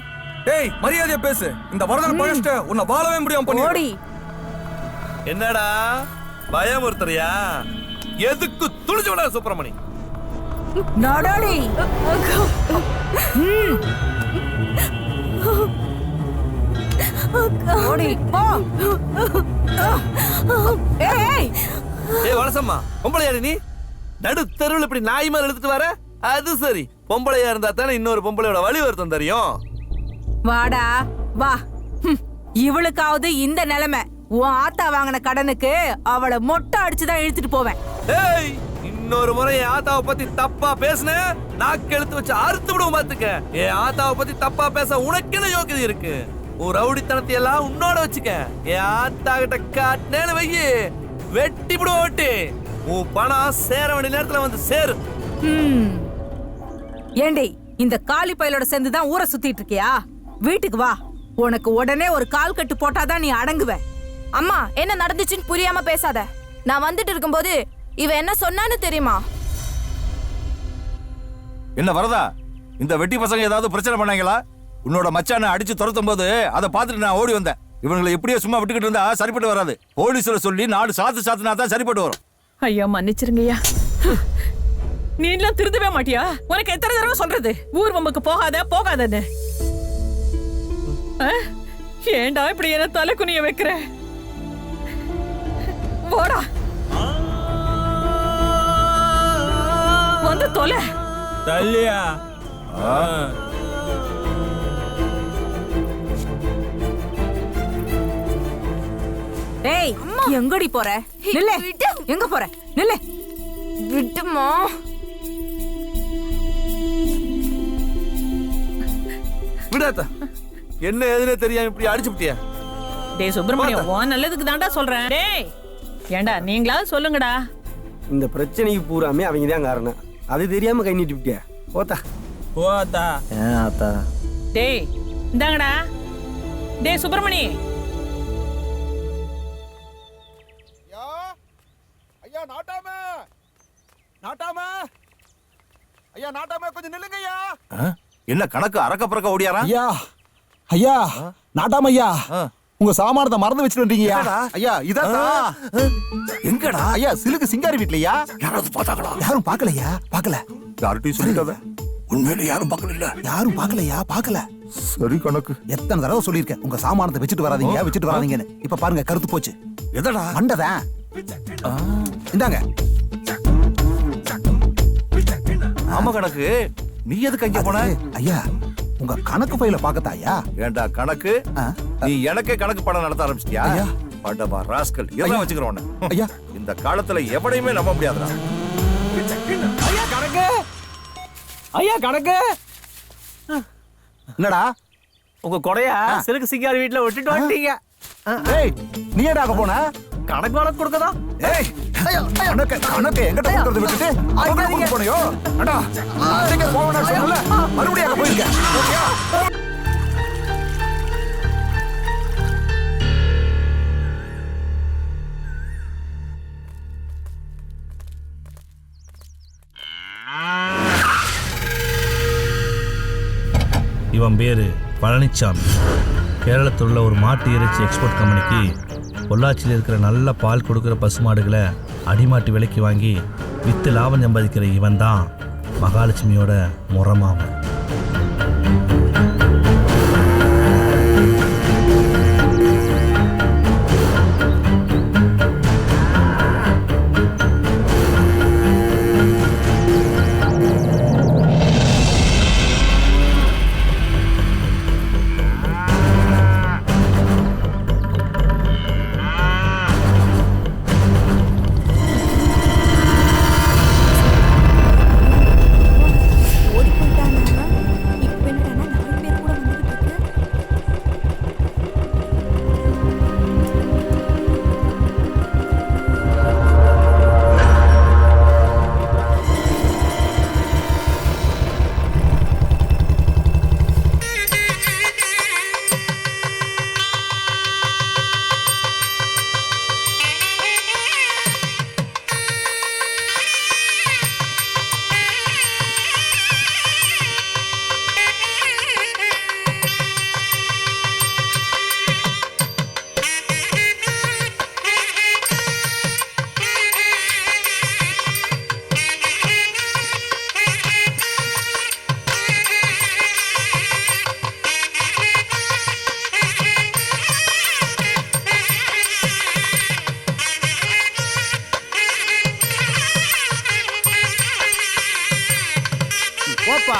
டேய் மரியாதையா பேசு. இந்த வரதன் பழஷ்ட உன்னை வாழவே முடியாம பண்ணி. என்னடா பயமுறுத்துறியா? எதுக்கு துணிஞ்சு விட சுப்பிரமணி? நடடி ஓடி போ. ஏய் வலசம்மா பொம்பளையாரு நீ நடு தெருவில் இப்படி நாய் மாதிரி எடுத்துட்டு வர? அது சரி, பொம்பளையா இருந்தா தானே இன்னொரு பொம்பளையோட வழி வருத்தம் தெரியும். வாடா வா. இவளுக்காவது இந்த நிலைமை. உன் ஆத்தா வாங்கின கடனுக்கு அவளை மொட்டை அடிச்சுதான் இழுத்துட்டு போவேன். ஏய் இன்னொரு முறை என் ஆத்தாவை பத்தி தப்பா பேசுன நாக்கு எழுத்து வச்சு அறுத்து விடுவோம் பாத்துக்க. என் ஆத்தாவை பத்தி தப்பா பேச உனக்கு என்ன யோக்கியதை இருக்கு? உன் ரவுடித்தனத்தை எல்லாம் உன்னோட வச்சுக்க. என் ஆத்தா கிட்ட காட்டினேன்னு வையி வெட்டி விடுவோம். வெட்டி உன் பணம் சேர வேண்டிய நேரத்துல வந்து சேரு. ஏண்டி இந்த காலி பயலோட சேர்ந்துதான் ஊரை சுத்திட்டு இருக்கியா? வீட்டுக்கு வா. உனக்கு உடனே ஒரு கால் கட்டு போட்டாதான் நீ அடங்குவ. அம்மா என்ன நடந்துச்சுன்னு புரியாம பேசாத. நான் வந்துட்டு இருக்கும்போது இவ என்ன சொன்னான்னு தெரியுமா? என்ன வரதா, இந்த வெட்டி பசங்க ஏதாவது பிரச்சனை பண்ணாங்களா? உன்னோட மச்சானை அடிச்சு துரத்தும் போது அதை பார்த்துட்டு நான் ஓடி வந்தேன். இவங்களை எப்படியோ சும்மா விட்டுக்கிட்டு இருந்தா சரிப்பட்டு வராது. போலீஸ்ல சொல்லி 4 சாத்துனா தான் சரிப்பட்டு வரும். ஐயா மன்னிச்சிருங்கய்யா. நீ எல்லாம் திருந்தவே மாட்டியா? உனக்கு எத்தனை தடவை சொல்றது ஊர் வம்புக்கு போகாதன்னு? ஏண்டா இப்படி என்ன தலை குனிய வைக்கிற? போடா வந்து தொலை. தள்ளியா டேய் எங்கடி போற? நில்ல. எங்க போற? நில்ல. விட்டுமா. விடாத. என்ன எதுனே தெரியாம இப்படி அடிச்சு விட்டியா? டேய் சுப்பிரமணியம் உன் நல்லதுக்கு தான்டா சொல்றேன். டேய் ஏண்டா நீங்களாவது சொல்லுங்கடா. இந்த பிரச்சனைக்கு பூராமே அவங்க தான் காரணம். அது தெரியாம கை நீட்டி விட்டியா? போத்தா போத்தா. ஆத்தா டேய் இந்தாங்கடா. டேய் சுப்பிரமணி. ஐயா நாட்டாம கொஞ்சம் நில்லுங்க ஐயா. என்ன கணக்கு அறக்க பறக்க ஓடியாரா? ஐயா நாட்டாம ஐயா உங்க சாமானத்தை மறந்து வச்சுட்டு வந்தீங்கயா. ஐயா இதா எங்கடா? ஐயா சிலுக்கு சிங்காரி வீட்லயா? யாராவது பார்த்தாங்களா? யாரும் பார்க்கலையா? பார்க்கல. யார்கிட்டயும் சொல்லிட்டாத. உண்மையில யாரும் பார்க்கல. யாரும் பார்க்கலையா? பார்க்கல. சரி கணக்கு. எத்தனை தடவை சொல்லியிருக்கேன் உங்க சாமானத்தை வச்சுட்டு வராதீங்கன்னு. இப்ப பாருங்க கருத்து போச்சு. எதடா? மண்டதான். இந்தாங்க. ஆமா கணக்கு. நீ எதுக்கு அங்க போன? ஐயா உங்க கணக்கு ஃபைல பாக்கத்தாயா? ஏண்டா கணக்கு? நீ எனக்கே கணக்கு படம் நடத்த ஆரம்பிச்சிட்டியா? பண்டமா ராஸ்கல். எல்லாம் வச்சுக்கிறோம். ஐயா இந்த காலத்துல எவனையுமே நம்ப முடியாதுடா. ஐயா கணக்கு. ஐயா கணக்கு. என்னடா உங்க கொடையா சிலுக்கு சிங்காரி வீட்டுல விட்டுட்டு வந்துட்டீங்க. ஏய் நீ ஏடா போன? கணக்கு வழக்கு கொடுக்கதா? ஏய் கணக்கு எங்கிட்ட கொடுக்கறத விட்டுட்டு அவங்க போனியோ? அடா நீங்க போவனா சொல்லல. மறுபடியும் அங்க போயிருக்க. இவன் பேரு பழனிச்சாமி. கேரளத்தில் உள்ள ஒரு மாட்டு இறைச்சி எக்ஸ்போர்ட் கம்பெனிக்கு பொள்ளாச்சியில் இருக்கிற நல்ல பால் கொடுக்குற பசுமாடுகளை அடிமாட்டு விலைக்கு வாங்கி விற்று லாபம் சம்பாதிக்கிற இவன் தான் மகாலட்சுமியோட முறமாமன். வாப்பா.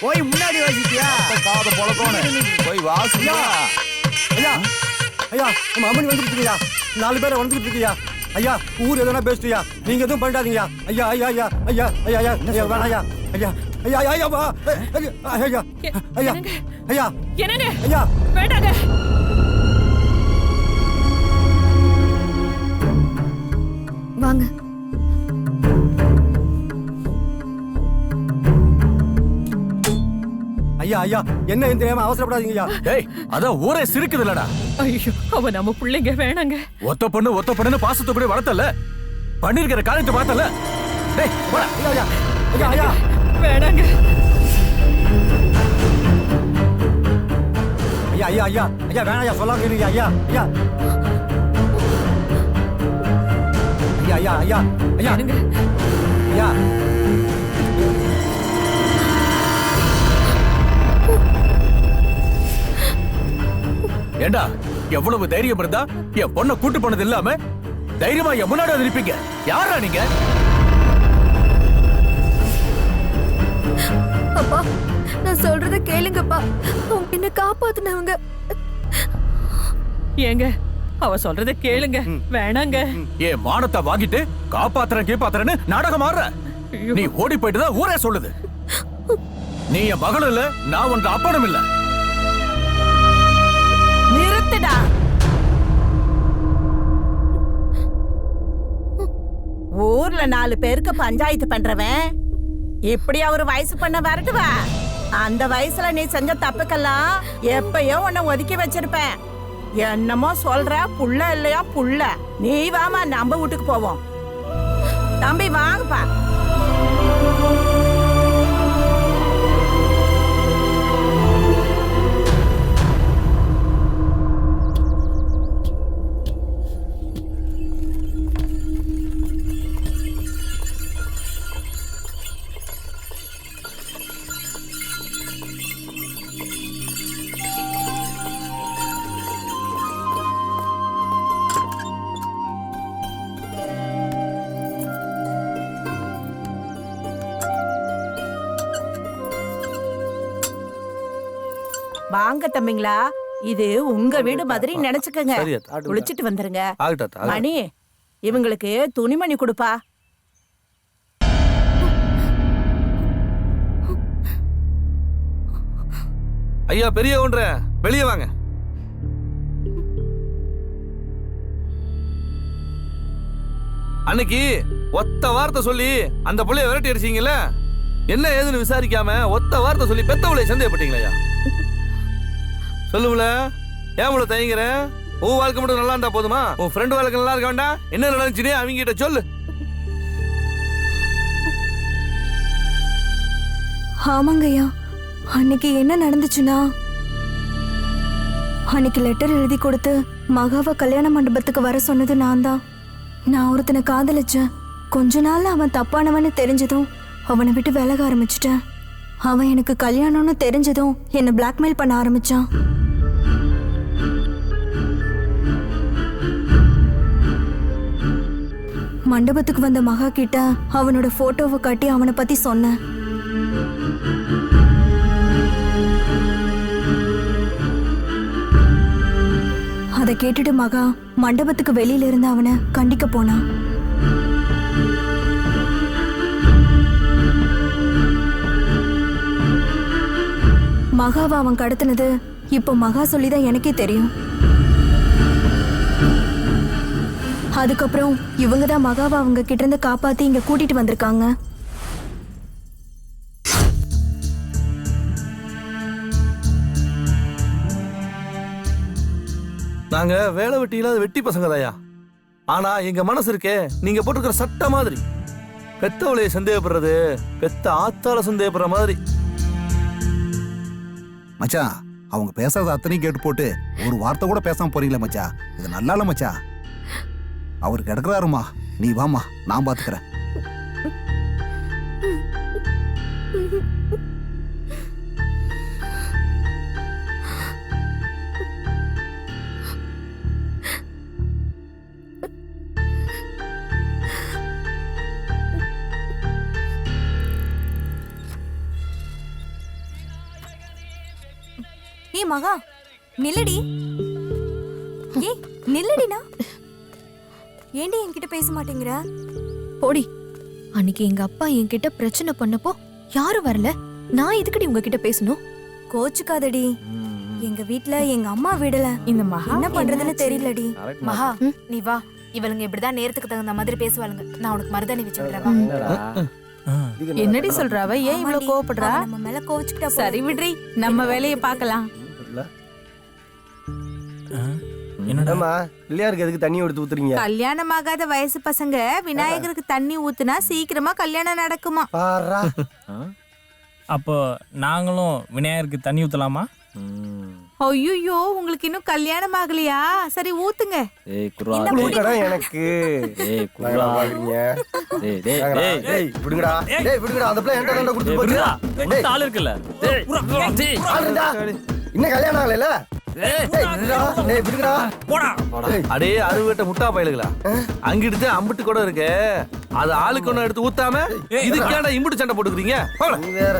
போய் முன்னாடி வாசிட்டியா? காத பொழக்கோனே போய் வாசியா. ஐயா ஐயா நம்ம அம்மனி வந்துட்டு இருக்கியா? 4 பேரை வந்துட்டு இருக்கியா? ஐயா ஊர் எதனா பேசுறியா? நீங்க எதுவும் பண்ணிடாதீங்க ஐயா. ஐயா ஐயா ஐயா ஐயா ஐயா ஐயா வேணாம் ஐயா. ஐயா ஐயா ஐயா ஐயா ஐயா ஐயா ஐயா என்னங்க ஐயா வேண்டாங்க. வாங்க. ஐயா ஐயா என்ன இந்த நேரம் அவசரப்படாதீங்க ஐயா. டேய் அதான் ஊரே சிரிக்குது இல்லடா. ஐயோ அவ நம்ம பிள்ளைங்க வேணாங்க. ஒத்த பொண்ணுன்னு பாசத்தை கூட வளர்த்தல, பண்ணிருக்கிற காரியத்தை பார்த்தல. டேய் போடா. ஐயா ஐயா ஐயா வேணாங்க. ஐயா ஐயா ஐயா ஐயா வேணாம் ஐயா சொல்லாம இருங்க ஐயா. ஐயா ஐயா ஐயா ஐயா ஐயா ஏண்டா எவ்வளவு தைரியம் இருந்தா என் பொண்ணை கூட்டு போனது இல்லாம தைரியமா என் முன்னாடி வந்து நிப்பீங்க? யாரா நீங்க? அப்பா நான் சொல்றத கேளுங்கப்பா. அவங்க என்ன காப்பாத்துனவங்க. ஏங்க அவ சொல்றத கேளுங்க. வேணாங்க. என் மானத்தை வாங்கிட்டு காப்பாத்துறேன்னு நாடகம் ஆடுற. நீ ஓடி போயிட்டு தான் ஊரே சொல்லுது. நீ என் மகளும் இல்ல, நான் உங்க அப்பனும் இல்ல. நிறுத்துடா. ஊர்ல 4 பேருக்கு பஞ்சாயத்து பண்றவன் இப்படி ஒரு வயசு பண்ண வரட்டுவா? அந்த வயசுல நீ செஞ்ச தப்புக்கெல்லாம் எப்பயோ உன்னை ஒதுக்கி வச்சிருப்பேன். என்னமோ சொல்ற புள்ள இல்லையா புள்ள. நீ வாமா நம்ம வீட்டுக்கு போவோம். தம்பி வாங்கப்பா. வாங்க தம்பிங்களா, இது உங்க வீடு மாதிரி நினைச்சுக்கங்க. குளிச்சிட்டு வந்துருங்க. மணி இவங்களுக்கு துணிமணி கொடுப்பா. ஐயா பெரிய ஒன்ற வெளியே வாங்க. அன்னைக்கு ஒத்த வார்த்தை சொல்லி அந்த புள்ளைய விரட்டி அடிச்சீங்கல்ல, என்ன ஏதுன்னு விசாரிக்காம ஒத்த வார்த்தை சொல்லி பெத்தவளை சந்தேகப்பட்டீங்களா? சொல்லுங்கள, ஏன் இவ்வளவு தயங்குற? உன் வாழ்க்கை மட்டும் நல்லா இருந்தா போதுமா? உன் ஃப்ரெண்ட் வாழ்க்கை நல்லா இருக்க வேண்டாம்? என்ன நடந்துச்சுனே அவங்க கிட்ட சொல்லு. ஆமாங்கய்யா, அன்னைக்கு என்ன நடந்துச்சுன்னா, அன்னைக்கு லெட்டர் எழுதி கொடுத்து மகாவை கல்யாண மண்டபத்துக்கு வர சொன்னது நான் தான். நான் ஒருத்தனை காதலிச்சேன். கொஞ்ச நாள்ல அவன் தப்பானவன்னு தெரிஞ்சதும் அவனை விட்டு விலக ஆரம்பிச்சிட்டேன். அவன் எனக்கு கல்யாணம்னு தெரிஞ்சதும் என்னை பிளாக்மெயில் பண்ண ஆரம்பிச்சான். மண்டபத்துக்கு வந்த மகா கிட்ட அவனோட போட்டோவை காட்டி அவனை பத்தி சொன்னேன். அதை கேட்டுட்டு மகா மண்டபத்துக்கு வெளியில இருந்து அவனை கண்டிக்க போனான். மகாவை அவன் கடத்தினது இப்போ மகா சொல்லிதான் எனக்கே தெரியும். அதுக்கப்புறம் இவங்க தான் மகாவை அவங்க கிட்ட இருந்து காப்பாத்தி இங்க கூட்டிட்டு வந்திருக்காங்க. நாங்க வேலை வெட்டி இல்லாத வெட்டி பசங்க தாயா. ஆனா எங்க மனசு இருக்கே, நீங்க போட்டிருக்கிற சட்ட மாதிரி. பெத்தவளைய சந்தேகப்படுறது பெத்த ஆத்தால சந்தேகப்படுற மாதிரி. மச்சான், அவங்க பேசாத அத்தனையும் கேட்டு போட்டு ஒரு வார்த்தை கூட பேசாம போறீங்களே மச்சான், இது நல்லா இல்ல மச்சான். அவர் கிடக்குறாருமா, நீ வாமா, நான் பாத்துக்கிறேன். ஏய் மகா நில்லடி. ஏய் நில்லடினா. ஏண்டி என்கிட்ட பேச மாட்டேங்கிற? போடி. அன்னைக்கு எங்க அப்பா என்கிட்ட பிரச்சனை பண்ணப்போ யாரும் வரல, நான் எதுக்கடி உங்ககிட்ட பேசணும்? கோச்சுக்காதடி. எங்க வீட்ல எங்க அம்மா விடல. இந்த மகா என்ன பண்றதுன்னு தெரியலடி. மகா நீ வா, இவளுங்க இப்படிதான் நேரத்துக்கு தகுந்த மாதிரி பேசுவாளுங்க. நான் உனக்கு மருதாணி வச்சு விடுறேன். என்னடி சொல்றாவ? ஏன் இவ்வளவு கோவப்படுறா? நம்ம மேல கோச்சுக்கிட்டா சரி விடுறி, நம்ம வேலையை பார்க்கலாம். என்னடா பிள்ளையாருக்கு எதுக்கு தண்ணி எடுத்து ஊத்துறீங்க? கல்யாணம் ஆகாத வயசு பசங்க விநாயகருக்கு தண்ணி ஊத்துனா சீக்கிரமா கல்யாணம் நடக்குமா? அப்போ நாங்களும் விநாயகருக்கு தண்ணி ஊத்தலாமா? ஐயோ, உங்களுக்கு இன்னும் கல்யாணம் ஆகலையா? சரி ஊத்துங்க. ஏய் குர்ரா எனக்கு ஏய் குர்ரா டேய் டேய் டேய் டேய் விடுங்கடா. டேய் விடுங்கடா. அந்த பிள்ளை என்கிட்ட கண்ட கொடுத்து போறியா? டேய் ஆள் இருக்குல்ல. டேய் ஆளுடா. இன்னும் கல்யாணம் ஆகலைல? டேய் விடுடா. டேய் விடுங்கடா. போடா. அடே அறுவட்ட முட்டா பயலுகளா, அங்கிட்டு அம்பிட்டு கூட இருக்கு. அது ஆளுக்கு ஒண்ணு எடுத்து ஊத்தாம இதுக்கேடா இம்புட்டு சண்டை போட்டுக்கிறீங்க? நீ வேற.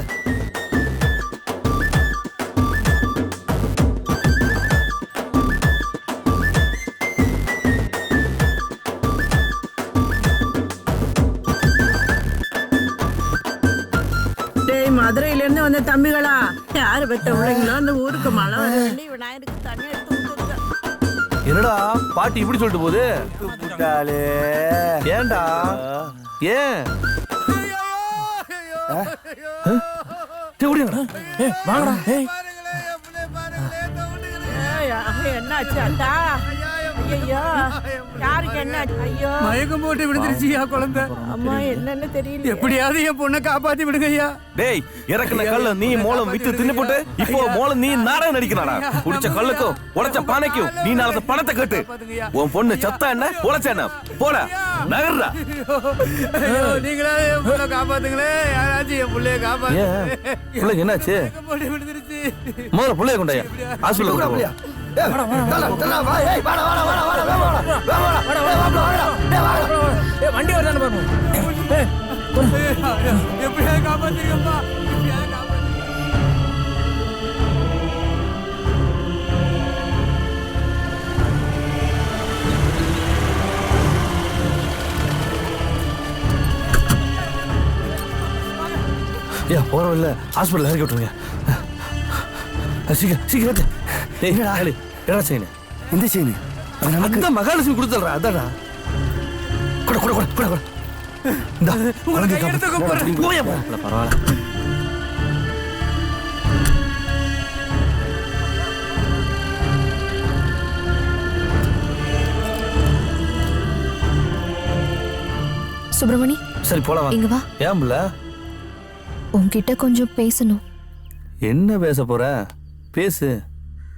மதுரையில இருந்து வந்த தம்பிகளா, யாரு பெத்த பிள்ளைங்களோ அந்த ஊருக்கு மழை வர வேண்டி விநாயகருக்கு தண்ணி எடுத்து ஊத்துங்க. என்னடா பாட்டி இப்படி சொல்லிட்டு போகுது? ஏன்டா? ஏன் என்னாச்சு அண்டா? ஐயோ யாருக்கு என்ன? ஐயோ மயக்கம் போட்டு விழுந்துருச்சியா குழந்தை? அம்மா என்னன்னு தெரியல. எப்படியாவது என் பொண்ணை காப்பாத்தி விடுங்க ஐயா. டேய் இறக்குன கல்ல நீ மோளம் விட்டு தின்னு போட்டு இப்போ மோளம் நீ நாடகம் நடிக்கிறானா? குடிச்ச கல்லுக்கும் உடைச்ச பானைக்கும் நீ நாளை பணத்தை கட்டு. உன் பொண்ணு சத்தா என்ன உழைச்ச என்ன? போட நகர்றா. நீங்களா என் பொண்ணை காப்பாத்துங்களே. யாராச்சும் என் பிள்ளைய காப்பாத்து. பிள்ளைக்கு என்னாச்சு? போட்டு விழுந்துருச்சு. முதல்ல பிள்ளைய கொண்டாயா ஹாஸ்பிட்டல் கொண்டு போ. வண்டி வரதானே பாருங்க. எப்படியாவது காப்பாத்துங்கப்பா. போறோம் இல்ல ஹாஸ்பிட்டல் இறக்கி விட்டுருங்க. சீக்கிரம் சீக்கிரம். என்ன செய்யணும்? இந்த செய்யு நமக்கு மகாலட்சுமி கொடுத்துடுறா. அதாடா கூட கூட கூட கூட கூட. பரவாயில்ல. சுப்பிரமணி சரி போலாம். இங்க வா. ஏன்ல உன்கிட்ட கொஞ்சம் பேசணும். என்ன பேச போற? பேசு.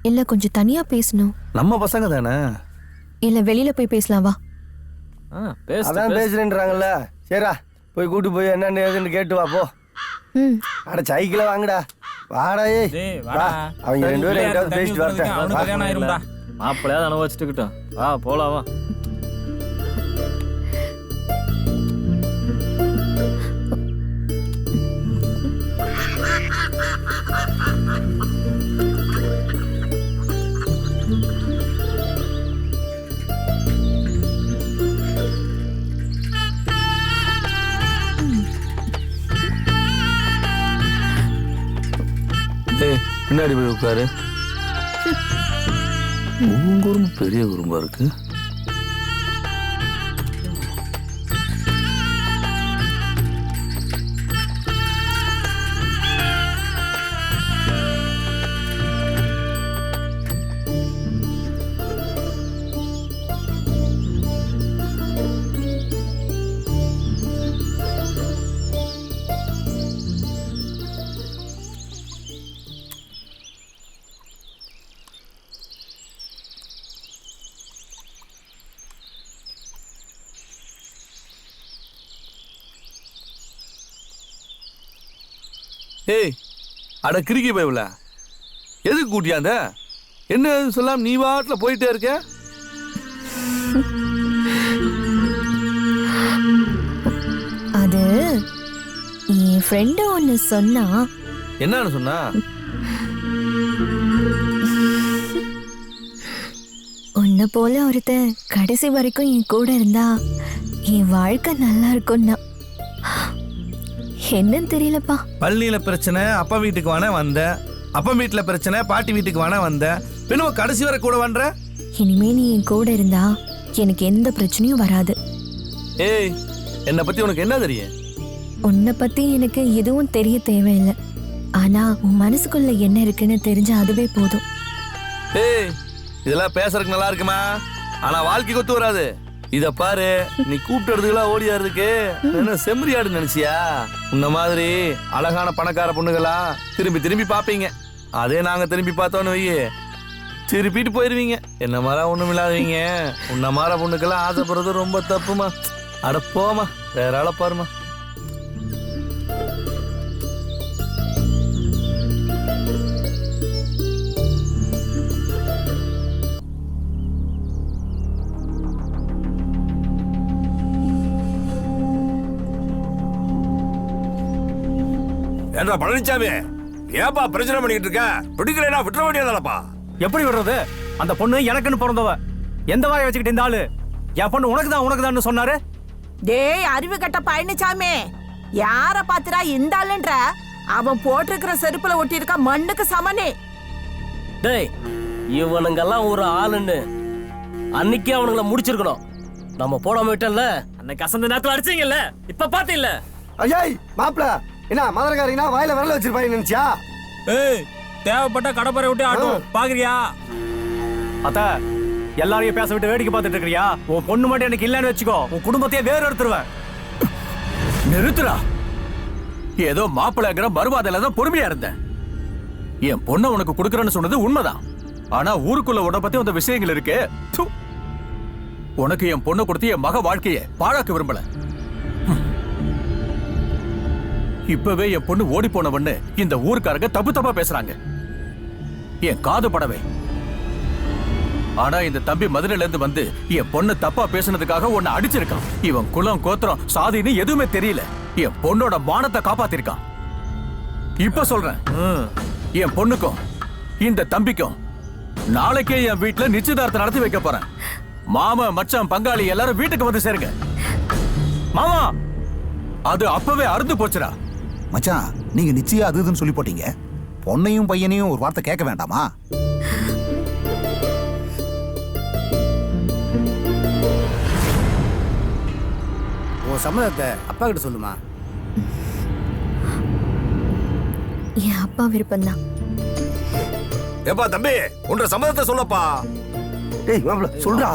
இல்ல கொஞ்சம் தனியா பேசணும். நம்ம பசங்க தானே. இல்ல வெளியில போய் பேசலாம் வா. அதான் பேசுறேன்றாங்கல்ல. சரிடா போய் கூட்டு போய் என்னன்னு ஏதுன்னு கேட்டு வா போ. அட சைக்கிள வாங்கடா. வாடா. ஏய் வா. அவங்க ரெண்டு பேரும் எங்கிட்ட பேசிட்டு வரட்டும். அவனுக்கு கல்யாணம் ஆயிரும்டா. மாப்பிள்ளையாவது அனுபவிச்சுட்டுக்கிட்டோம். வா போலாம் வா. பின்னாடி போய் உட்காரு. உங்க பெரிய குறும்பா இருக்கு. ஏய் அட கிறுக்கி போய்ல எதுக்கு கூட்டியாந்த? என்ன சொல்லாம நீ வாட்டில போயிட்டே இருக்க? அது என் ஃப்ரெண்டு ஒன்னு சொன்னா. என்னன்னு சொன்னா? உன்னை போல ஒருத்த கடைசி வரைக்கும் என் கூட இருந்தா என் வாழ்க்கை நல்லா இருக்கும்னா என்னன்னு தெரியலப்பா. பள்ளியில பிரச்சனை அப்பா வீட்டுக்கு வானே வந்தேன், அப்பா வீட்டுல பிரச்சனை பாட்டி வீட்டுக்கு வானே வந்தேன், பின்னும் கடைசி வரை கூட வந்த. இனிமே நீ என் கூட இருந்தா எனக்கு எந்த பிரச்சனையும் வராது. ஏய், என்னை பத்தி உனக்கு என்ன தெரியும்? உன்னை பத்தி எனக்கு எதுவும் தெரிய தேவையில்லை. ஆனா உன் மனசுக்குள்ள என்ன இருக்குன்னு தெரிஞ்சா அதுவே போதும். ஏய், இதெல்லாம் பேசுறதுக்கு நல்லா இருக்குமா? ஆனா வாழ்க்கைக்கு ஒத்து வராது. இத பாரு, நீ கூப்பிட்டு எடுத்துக்கலாம் ஓடியாருக்கு என்ன செம்மறியாடு நினைச்சியா? உன்ன மாதிரி அழகான பணக்கார பொண்ணுகளா திரும்பி திரும்பி பாப்பீங்க. அதே நாங்க திரும்பி பார்த்தோன்னு வையே திருப்பிட்டு போயிருவீங்க. என்ன மாதிரி ஒண்ணும் இல்லாதவங்க உன்ன மாதிரி பொண்ணுக்கெல்லாம் ஆசைப்படுறது ரொம்ப தப்புமா. அட போமா, வேற ஆளை பாருமா. ஏன்டா பழனிசாமி, ஏப்பா பிரச்சனை பண்ணிட்டு இருக்க? பிடிக்கலைன்னா விட்டுற வேண்டியதானப்பா. எப்படி விடுறது? அந்த பொண்ணு எனக்குன்னு பிறந்தவ. எந்த வாயை வச்சுக்கிட்டு இந்த ஆளு என் பொண்ணு உனக்கு தான் சொன்னாரு? டேய் அறிவு கட்ட பழனிசாமி, யார பாத்துறா இந்த ஆளுன்ற? அவன் போட்டிருக்கிற செருப்புல ஒட்டி இருக்க மண்ணுக்கு சமனே. டேய், இவனுங்கெல்லாம் ஒரு ஆளுன்னு அன்னைக்கே அவனுங்களை முடிச்சிருக்கணும். நம்ம போடாம விட்டல, அன்னைக்கு அசந்த நேரத்துல அடிச்சீங்கல்ல, இப்ப பாத்தீங்கல்ல. ஐயாய் மாப்பிள, என்ன மதுரக்காரீனா வாயில விரல வச்சிருப்பாங்க நினைச்சியா? ஏய், தேவைப்பட்ட கடப்பரை விட்டு ஆட்டும் பாக்குறியா? அத்தா, எல்லாரையும் பேச விட்டு வேடிக்கை பார்த்துட்டு இருக்கிறியா? உன் பொண்ணு மட்டும் எனக்கு இல்லன்னு வச்சுக்கோ, உன் குடும்பத்தையே வேறு எடுத்துருவேன். நிறுத்துறா. ஏதோ மாப்பிள்ளைங்கிற மறுவாதையில தான் பொறுமையா இருந்தேன். என் பொண்ணை உனக்கு கொடுக்கறேன்னு சொன்னது உண்மைதான். ஆனா ஊருக்குள்ள உன்னை பத்தி அந்த விஷயங்கள் இருக்கு. உனக்கு என் பொண்ணை கொடுத்து என் மக வாழ்க்கையை பாழாக்க விரும்பல. இப்பவே என் பொண்ணு ஓடி போனவன்னு இந்த ஊருக்காரங்க தப்பு தப்பா பேசுறாங்க. என் காது படவே. ஆனா இந்த தம்பி மதுரையில இருந்து வந்து என் பொண்ணு தப்பா பேசுனதுக்காக உன்னை அடிச்சிருக்கான். இவன் குலம் கோத்திரம் சாதின்னு எதுவுமே தெரியல. என் பொண்ணோட மானத்தை காப்பாத்திருக்கான். இப்ப சொல்றேன், என் பொண்ணுக்கும் இந்த தம்பிக்கும் நாளைக்கே என் வீட்டுல நிச்சயதார்த்தம் நடத்தி வைக்க போறேன். மாமா மச்சான் பங்காளி எல்லாரும் வீட்டுக்கு வந்து சேருங்க. மாமா, அது அப்பவே அறுந்து போச்சுடா. மச்சான், நீங்க நிச்சயம் அது இதுன்னு சொல்லி போட்டீங்க. பொண்ணையும் பையனையும் ஒரு வார்த்தை கேட்க வேண்டாமா? உன் சம்மதத்தை அப்பா கிட்ட சொல்லுமா. என் அப்பா விருப்பம்தான். ஏப்பா தம்பி, உன்ற சம்மதத்தை சொல்லப்பா. டேய் மாப்பிள, சொல்றா.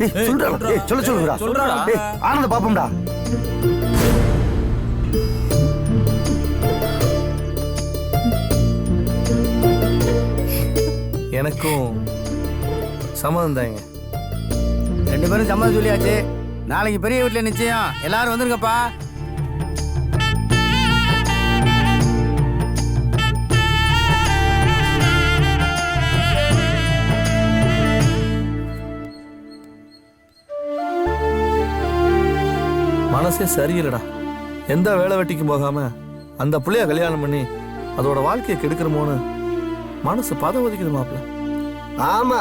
டேய் சொல்றா. டேய் சொல்லுடா. சொல்றா. டேய் ஆனந்த பாப்போம்டா. எனக்கும் சம்மதம் தாங்க. ரெண்டு பேரும் சம்மதம் சொல்லியாச்சு. நாளைக்கு பெரிய வீட்டுல நிச்சயம். எல்லாரும் வந்துருங்கப்பா. மனசே சரியில்லடா. எந்த வேலை வெட்டிக்கும் போகாம அந்த பிள்ளைய கல்யாணம் பண்ணி அதோட வாழ்க்கையை கெடுக்கிறமோன்னு மனசு பதவதிக்குது மாப்பிள்ள. ஆமா,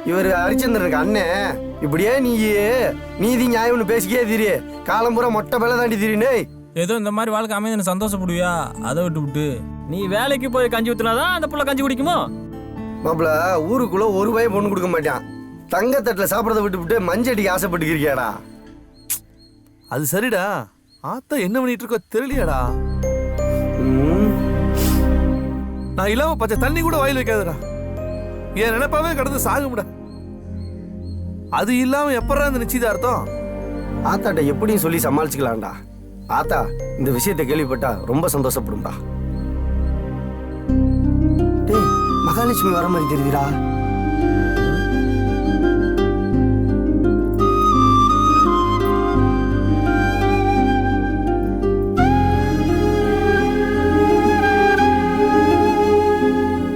இவர் ஹரிச்சந்திரனுக்கு அண்ணன். இப்படியே நீதி நியாயம்னு பேசிக்கே தீரி. காலம்புற மொட்டை வேலை தாண்டி தீரினே. ஏதோ இந்த மாதிரி வாழ்க்கை அமைந்து சந்தோஷப்படுவியா? அதை விட்டு நீ வேலைக்கு போய் கஞ்சி ஊத்துனாதான் அந்த புள்ள கஞ்சி குடிக்குமோ? மாப்பிள, ஊருக்குள்ள ஒரு பையன் பொண்ணு கொடுக்க மாட்டான். தங்கத்தட்டுல சாப்பிடறத விட்டு மஞ்சடிக்கு ஆசைப்பட்டுக்கிறியாடா? அது சரிடா, ஆத்தா என்ன பண்ணிட்டு இருக்கோ தெரியலையாடா. நான் இல்லாம பச்சை தண்ணி கூட வாயில் வைக்காதடா. என் நினைப்பாவே கடந்து சாகும்டா. அது இல்லாம எப்படா இந்த நிச்சயதார்த்தம்? ஆத்தாட்ட எப்படியும் சொல்லி சமாளிச்சுக்கலாம்டா. ஆத்தா இந்த விஷயத்தை கேள்விப்பட்டா ரொம்ப சந்தோஷப்படும்டா. டேய், மகாலட்சுமி வர மாதிரி தெரியுதுடா.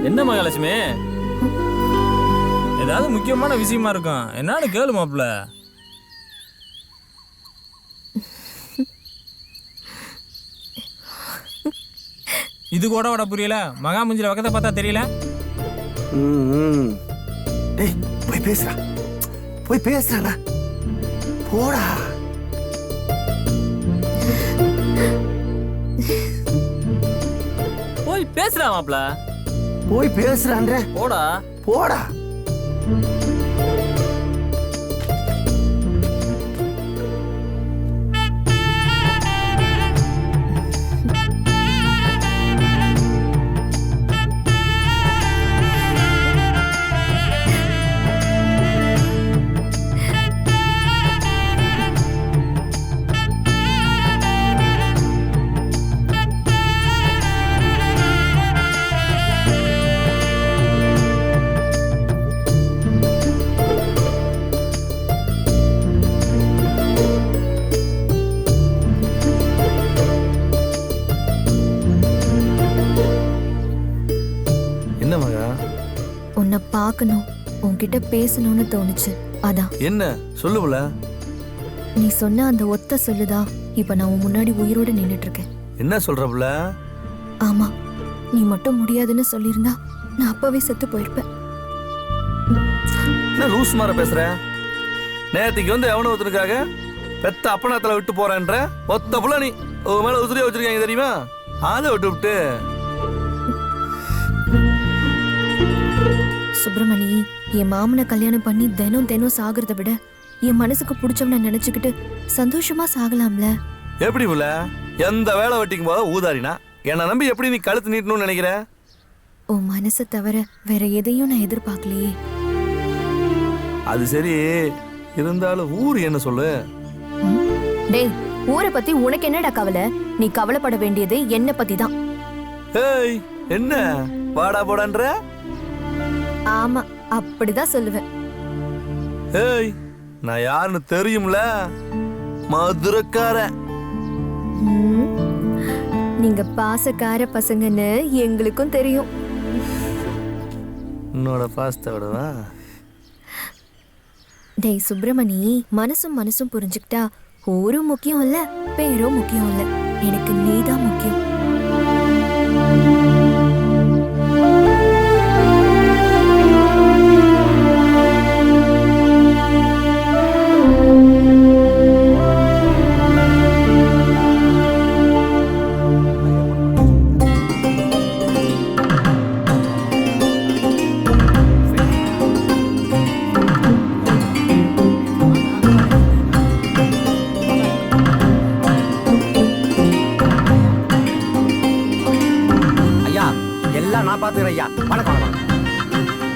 என்ன மகாலட்சுமி, ஏதாவது முக்கியமான விஷயமா இருக்கும். என்னன்னு கேளு மாப்பிள்ள. இது கூட விட புரியல. மகா முஞ்சில வக்கத்தை பார்த்தா தெரியல. டேய் போய் பேசுறா. போய் பேசுறா போடா. போய் பேசுறா மாப்ள. போய் பேசுறான்ற. போடா போடா. உன்னை பார்க்கணும், உன்கிட்ட பேசணும்னு தோணுச்சு. அதான். என்ன சொல்லுவல? நீ சொன்ன அந்த ஒத்த சொல்லுதான் இப்ப நான் உன் முன்னாடி உயிரோட நின்னுட்டு இருக்கேன். என்ன சொல்றப்புல? ஆமா, நீ மட்டும் முடியாதுன்னு சொல்லியிருந்தா நான் அப்பவே செத்து போயிருப்பேன். என்ன லூஸ் மாதிரி பேசுற? நேற்றுக்கு வந்து எவனோ ஒருத்தனுக்காக பெத்த அப்பனத்துல விட்டு போறேன்ற ஒத்த புள்ள நீ மேல உதிரியா வச்சிருக்காங்க தெரியுமா? அதை விட்டு விட்டு சுப்பிரமணி, என் மாமனை கல்யாணம் பண்ணி தினம் தினம் சாகிறத விட என் மனசுக்கு பிடிச்சவன நினைச்சுக்கிட்டு சந்தோஷமா சாகலாம்ல. எப்படி புள்ள? எந்த வேலை வெட்டிக்கும் போத ஊதாரினா என்ன நம்பி எப்படி நீ கழுத்து நீட்டணும்னு நினைக்கிற? உன் மனசை தவிர வேற எதையும் நான் எதிர்பார்க்கலையே. அது சரி, இருந்தாலும் ஊர் என்ன சொல்லு? டேய், ஊரை பத்தி உனக்கு என்னடா கவலை? நீ கவலைப்பட வேண்டியது என்ன பத்தி தான். ஏய், என்ன வாடா போடான்ற? ஆமா, அப்படிதான் சொல்லுவேன். ஏய், நான் யாருன்னு தெரியும்ல? மதுரக்கார. நீங்க பாசக்கார பசங்கன்னு எங்களுக்கும் தெரியும். உன்னோட பாஸ்த விடவா? டேய் சுப்பிரமணி, மனசும் மனசும் புரிஞ்சுக்கிட்டா ஊரும் முக்கியம் இல்ல, பேரும் முக்கியம் இல்ல, எனக்கு நீதான் முக்கியம்.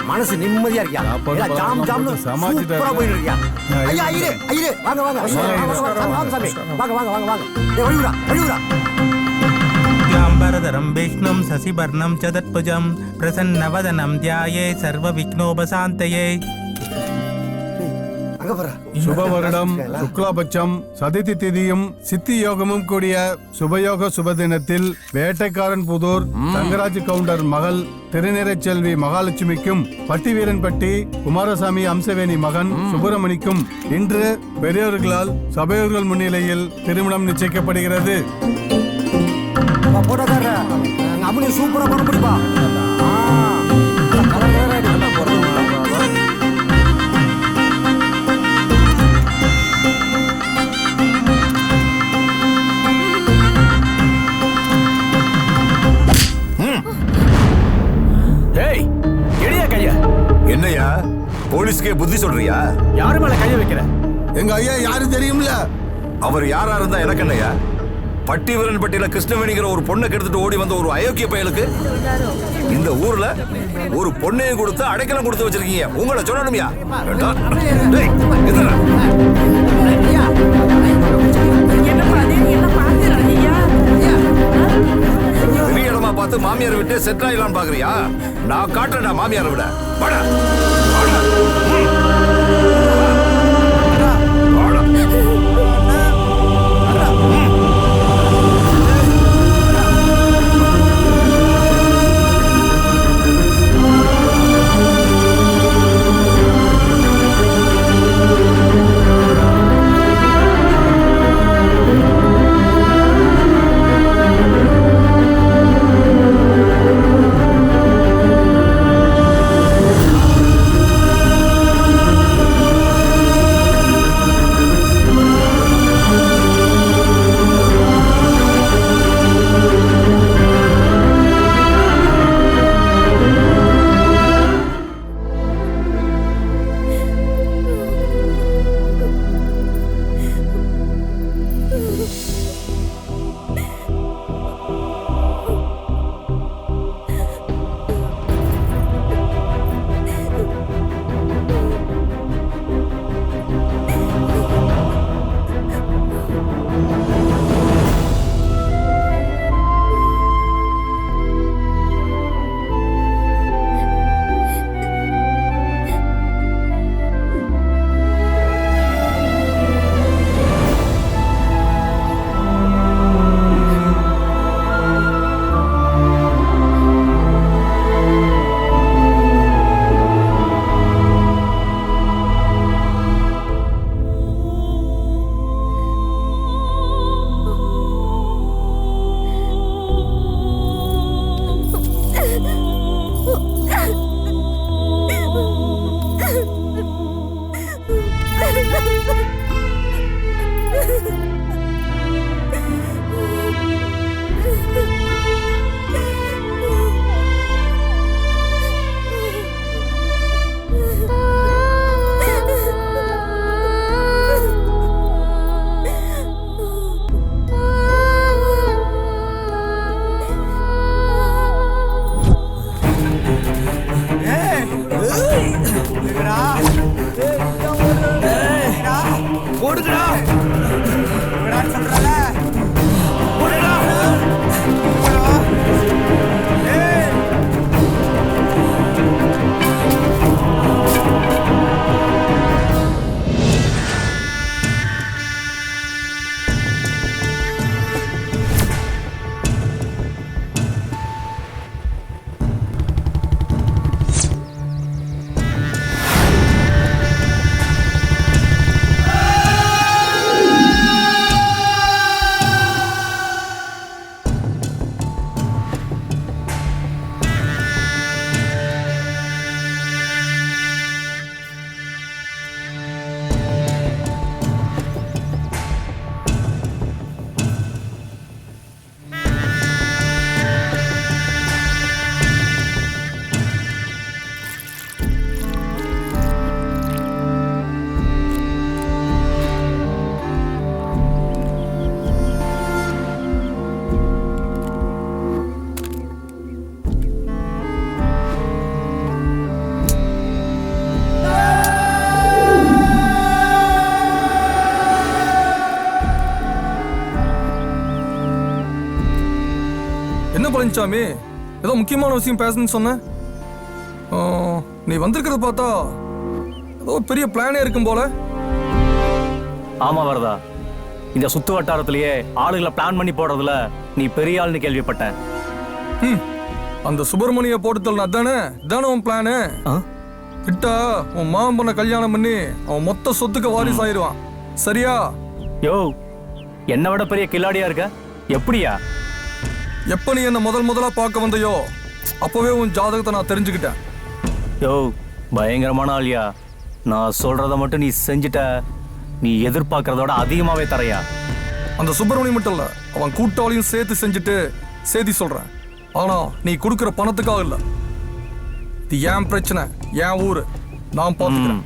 மனசு நிம்மதியா இருக்கியா? ஜாம் ஜாம்னு சூப்பரா போயிட்டு இருக்கியா? ஐயா ஐயரே ஐயரே வாங்க வாங்க வாங்க சாமி வாங்க வாங்க வாங்க வாங்க. வழிவுரா வழிவுரா. வரதரம் விஷ்ணும் சசிவர்ணம் சதுர்புஜம் பிரசன்னவதனம் தியாயே சர்வ விக்னோபசாந்தயே. சுப வருடம் சுக்லாபட்சம் சதிதி திதியும் சித்தி யோகமும் கூடிய சுபயோக சுப தினத்தில் வேட்டைக்காரன் புதூர் தங்கராஜ் கவுண்டர் மகள் திருநிறைச்செல்வி மகாலட்சுமிக்கும் பட்டிவீரன்பட்டி குமாரசாமி அம்சவேணி மகன் சுப்பிரமணிக்கும் இன்று பெரியோர்களால் சபையோர்கள் முன்னிலையில் திருமணம் நிச்சயிக்கப்படுகிறது. சூப்பரா பண்ண முடியுமா? என்னையா போலீஸ்க்கே புத்தி சொல்றியா? யாரு மேல கைய வைக்கிற? எங்க ஐயா யாரு தெரியும்ல? அவர் யாரா இருந்தா எனக்கு என்னையா? பட்டிவீரன்பட்டியில கிருஷ்ணவேணிங்கிற ஒரு பொண்ணை கெடுத்துட்டு ஓடி வந்த ஒரு அயோக்கிய பயலுக்கு இந்த ஊர்ல ஒரு பொண்ணையும் கொடுத்து அடைக்கலம் கொடுத்து வச்சிருக்கீங்க. உங்களை சொல்லணும்யா? பெரிய இடமா பார்த்து மாமியார் விட்டு செட் ஆகலான்னு பாக்குறியா? நான் காட்டுறேன்டா மாமியாரை விட. வாடா வாடா. என்ன பழனிசாமி ஏதோ முக்கியமான விஷயம் பேசணும்னு சொன்ன? நீ வந்திருக்கிறத பார்த்தா ஏதோ பெரிய பிளானே இருக்கும் போல. ஆமா வரதா, இந்த சுத்து வட்டாரத்திலேயே ஆளுகளை பிளான் பண்ணி போடுறதுல நீ பெரிய ஆள்னு கேள்விப்பட்டேன். அந்த சுப்பிரமணிய போட்டுத்தல் அதானே இதானே உன் பிளானு? கிட்டா உன் மாமன் பொண்ண கல்யாணம் பண்ணி அவன் மொத்த சொத்துக்கு வாரிசு ஆயிடுவான். சரியா? யோ, என்னை விட பெரிய கில்லாடியா இருக்க. எப்படியா? எப்ப நீ என்ன முதலா பார்க்க வந்தையோ அப்பவே உன் ஜாதகத்தை நான் தெரிஞ்சுக்கிட்டேன். யோ, பயங்கரமான ஆளியா. நான் சொல்றத மட்டும் நீ செஞ்சுட்ட, நீ எதிர்பார்க்கறதோட அதிகமாவே தரையா. அந்த சுப்பிரமணியம் மட்டும் இல்ல, அவன் கூட்டாளியும் சேர்த்து செஞ்சுட்டு செய்தி சொல்றேன். ஆனா நீ கொடுக்கிற பணத்துக்காக இல்ல. இது ஏன் பிரச்சனை, ஏன் ஊரு, நான் பார்த்துக்கிறேன்.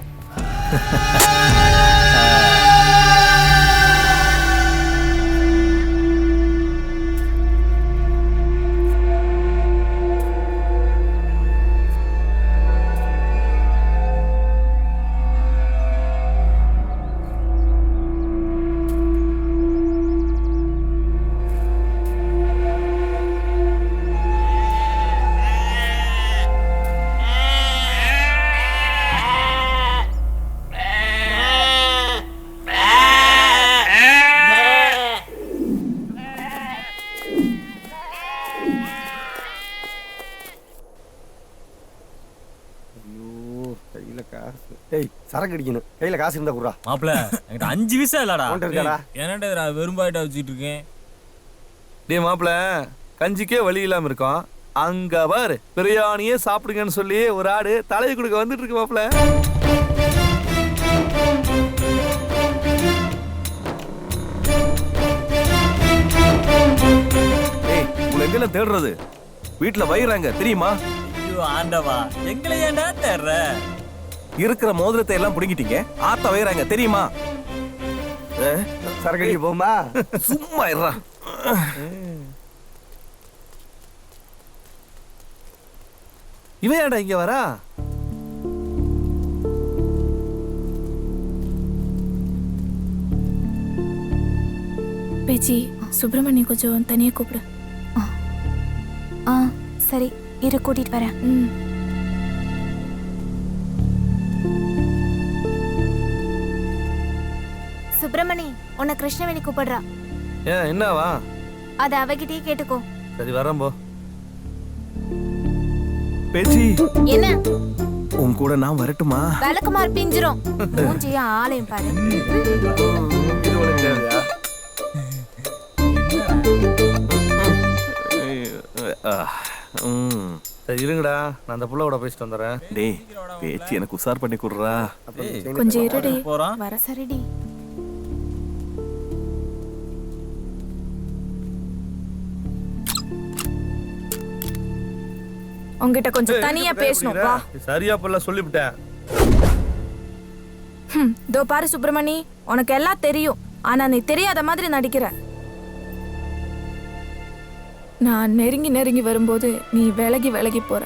சரக்கு அடிக்கணும், கையில காசு இருந்தா குறா. மாப்பிள என்கிட்ட 5 விசா இல்லடா. இருக்கடா. என்னடா வெறும்பாயிட்டா வச்சுட்டு இருக்கேன். டேய் மாப்பிள, கஞ்சிக்கே வழி இல்லாம இருக்கோம். அங்க பாரு பிரியாணியே சாப்பிடுங்கன்னு சொல்லி ஒரு ஆடு தலையை கொடுக்க வந்துட்டு இருக்கு மாப்பிள. ஏய், உங்களை எங்கல தேடுறது? வீட்டுல வயிறாங்க தெரியுமா? ஐயோ ஆண்டவா, எங்களை ஏன்டா தேடுற? இருக்கிற மோதிரத்தை எல்லாம் புடுங்கிட்டீங்க, ஆத்த வயிறாங்க தெரியுமா? சரக்கடிக்க போமா? சும்மா இருடா. இவன் ஏன்டா இங்க வரா? பேச்சி, சுப்பிரமணியம் கொஞ்சம் தனியா கூப்பிடு. சரி, இரு கூட்டிட்டு வரேன். சுப்பிரமணி, உன்னை கிருஷ்ணவேணி கூப்பிடுறா. ஏன் என்னவா? அத அவகிட்டயே கேட்டுக்கோ. சரி வரேன் போ. பேச்சி, என்ன உன் கூட நான் வரட்டுமா? விளக்குமார் பிஞ்சிரும். மூஞ்சிய ஆலயம் பாரு. சரி இருங்கடா, நான் அந்த புள்ளோட பேசிட்டு வந்துடுறேன். டேய், பேச்சு எனக்கு உசார் பண்ணி கொடுறா. கொஞ்சம் இருடி, வர. சரிடி. உங்ககிட்ட கொஞ்சம் தனியா பேசணும். வா. சரியா புள்ள சொல்லிவிட்டேன். இதோ பாரு சுப்பிரமணி, உனக்கு எல்லாம் தெரியும், ஆனா நீ தெரியாத மாதிரி நடிக்கிற. நான் நெருங்கி வரும்போது நீ விலகி போற.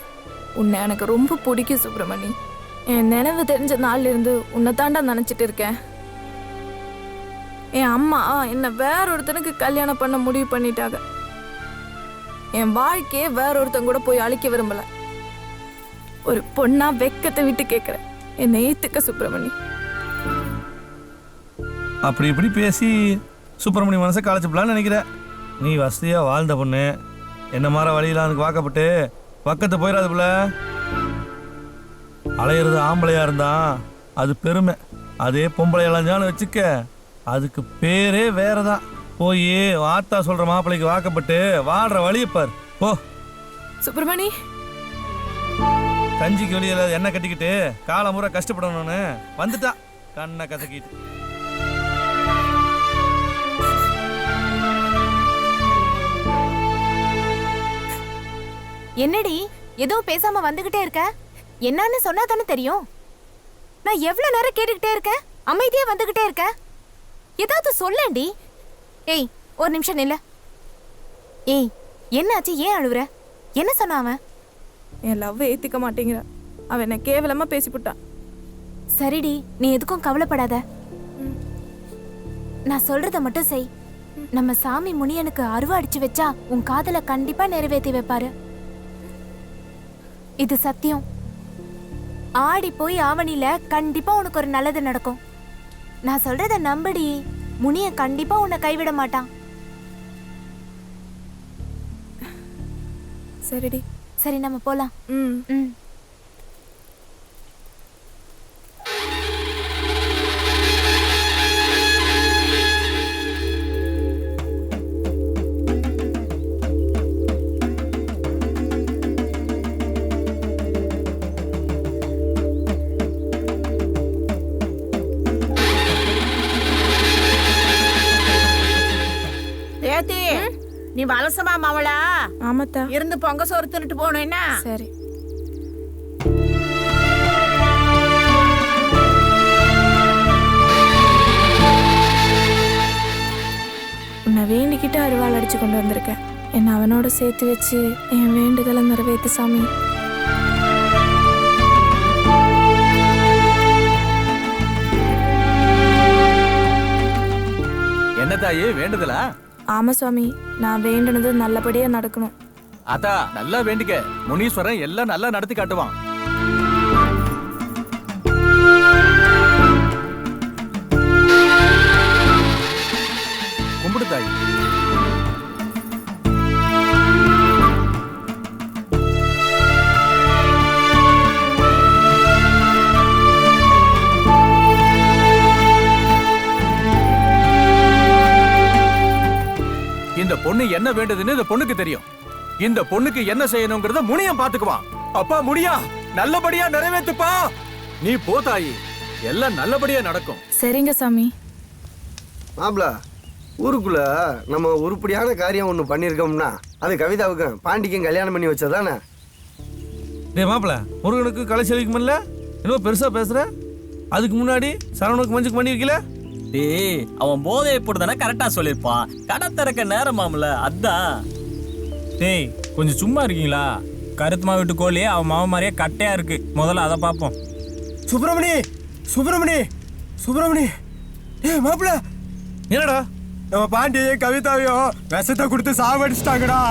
உன்னை எனக்கு ரொம்ப பிடிக்கும் சுப்பிரமணி. என் நினைவு தெரிஞ்ச நாள்ல இருந்து உன்னை தாண்டா நினைச்சிட்டு இருக்கேன். என் அம்மா என்னை வேற ஒருத்தனுக்கு கல்யாணம் பண்ண முடிவு பண்ணிட்டாங்க. என் வாழ்க்கையே வேற ஒருத்தன் கூட போய் அழிக்க விரும்பல. ஒரு பொண்ணா வெக்கத்தை விட்டு கேட்கிறேன், என்னை ஏத்துக்க சுப்பிரமணி. அப்படி இப்படி பேசி சுப்பிரமணி மனசை களைச்சுப்பலான்னு நினைக்கிற. நீ வசதியா வாழ்ந்த பொண்ணு, என்ன மாற வழியில அதுக்கு வாக்கப்பட்டு பக்கத்து போயிடாது புள்ள. அலையிறது ஆம்பளையா இருந்தா அது பெருமை, அதே பொம்பளை இளைஞ்சான்னு வச்சுக்க அதுக்கு பேரே வேறதான். போய் ஆத்தா சொல்ற மாப்பிள்ளைக்கு வாக்கப்பட்டு வாழ்ற வழியை பார் போ. சுப்பிரமணி, கஞ்சிக்கு வெளியில எண்ணெய் கட்டிக்கிட்டு காலமுறை கஷ்டப்படணும்னு வந்துட்டா கண்ணை கசக்கிட்டு. என்னடி எதுவும் பேசாம வந்துகிட்டே இருக்க? என்னன்னு சொன்னா தானே தெரியும். நான் எவ்வளவு நேரம் கேட்டுக்கிட்டே இருக்கேன், அமைதியா வந்துகிட்டே இருக்க. ஏதாவது சொல்லேன்டி. ஏய், ஒரு நிமிஷம் நில்ல. ஏய், என்னாச்சு? ஏன் அழுவுற? என்ன சொன்ன அவன்? என் லவ் ஏத்திக்க மாட்டேங்கிற. அவன் என்ன கேவலமா பேசிவிட்டான். சரிடி, நீ எதுக்கும் கவலைப்படாத. நான் சொல்றத மட்டும் செய். நம்ம சாமி முனியனுக்கு அருவா அடிச்சு வச்சா உன் காதல கண்டிப்பா நிறைவேற்றி வைப்பாரு. இது சத்தியம். ஆடி போய் ஆவணில கண்டிப்பா உனக்கு ஒரு நல்லது நடக்கும். நான் சொல்றத நம்படி. முனியன் கண்டிப்பா உன்னை கைவிட மாட்டான். சரிடி. சரி நம்ம போலாம். ம். ஏத்தி நீ வலசமா மாவளா? ஆமாத்தா. இருந்து பொங்க சோறு தின்னுட்டு போகணும் என்ன? சரி. உன்னை வேண்டிக்கிட்டு அருவாள் அடிச்சு கொண்டு வந்திருக்கேன். என்னை அவனோட சேர்த்து வச்சு என் வேண்டுதலை நிறைவேற்று சாமி. என்ன தாயே வேண்டுதலா? ஆமா சுவாமி, நான் வேண்டுனது நல்லபடியா நடக்கணும். அதா நல்லா வேண்டிக்க, முனீஸ்வரன் எல்லாம் நல்லா நடத்தி காட்டுவான். கும்பிடு தாய். இந்த பொண்ணு என்ன வேண்டுதுன்னு இந்த பொண்ணுக்கு தெரியும். இந்த பொண்ணுக்கு என்ன செய்யணும்ங்கறத முனியன் பாத்துக்குவான். அப்பா முனியா, நல்லபடியா நிறைவேத்துப்பா. நீ போ தாயி, எல்லாம் நல்லபடியா நடக்கும். சரிங்க சாமி. மாப்ள, ஊருக்குள்ள நம்ம உருப்படியான காரியம் ஒன்று பண்ணியிருக்கோம்னா அது கவிதாவுக்கும் பாண்டிக்கும் கல்யாணம் பண்ணி வச்சதானே? டேய் மாப்பிள, முருகனுக்கு கலை செவிக்குமில்ல, என்னவோ பெருசா பேசுற. அதுக்கு முன்னாடி சரவணுக்கு மஞ்சுக்கு பண்ணி வைக்கல. டேய், அவன் போதையை போட்டுதானே கரெக்டா சொல்லிருப்பான். கடை திறக்க நேரமாம்ல, அதான். டேய் கொஞ்சம் சும்மா இருக்கீங்களா? கருத்துமா வீட்டு கோழி அவன் மாவ மாதிரியே கட்டையா இருக்கு. முதல்ல அதை பார்ப்போம். சுப்பிரமணி, சுப்பிரமணி, சுப்பிரமணி. ஏய் மாப்பிள, என்னடா? நம்ம பாண்டியையும் கவிதாவையும் விஷத்தை கொடுத்து சாவடிச்சிட்டாங்கடா.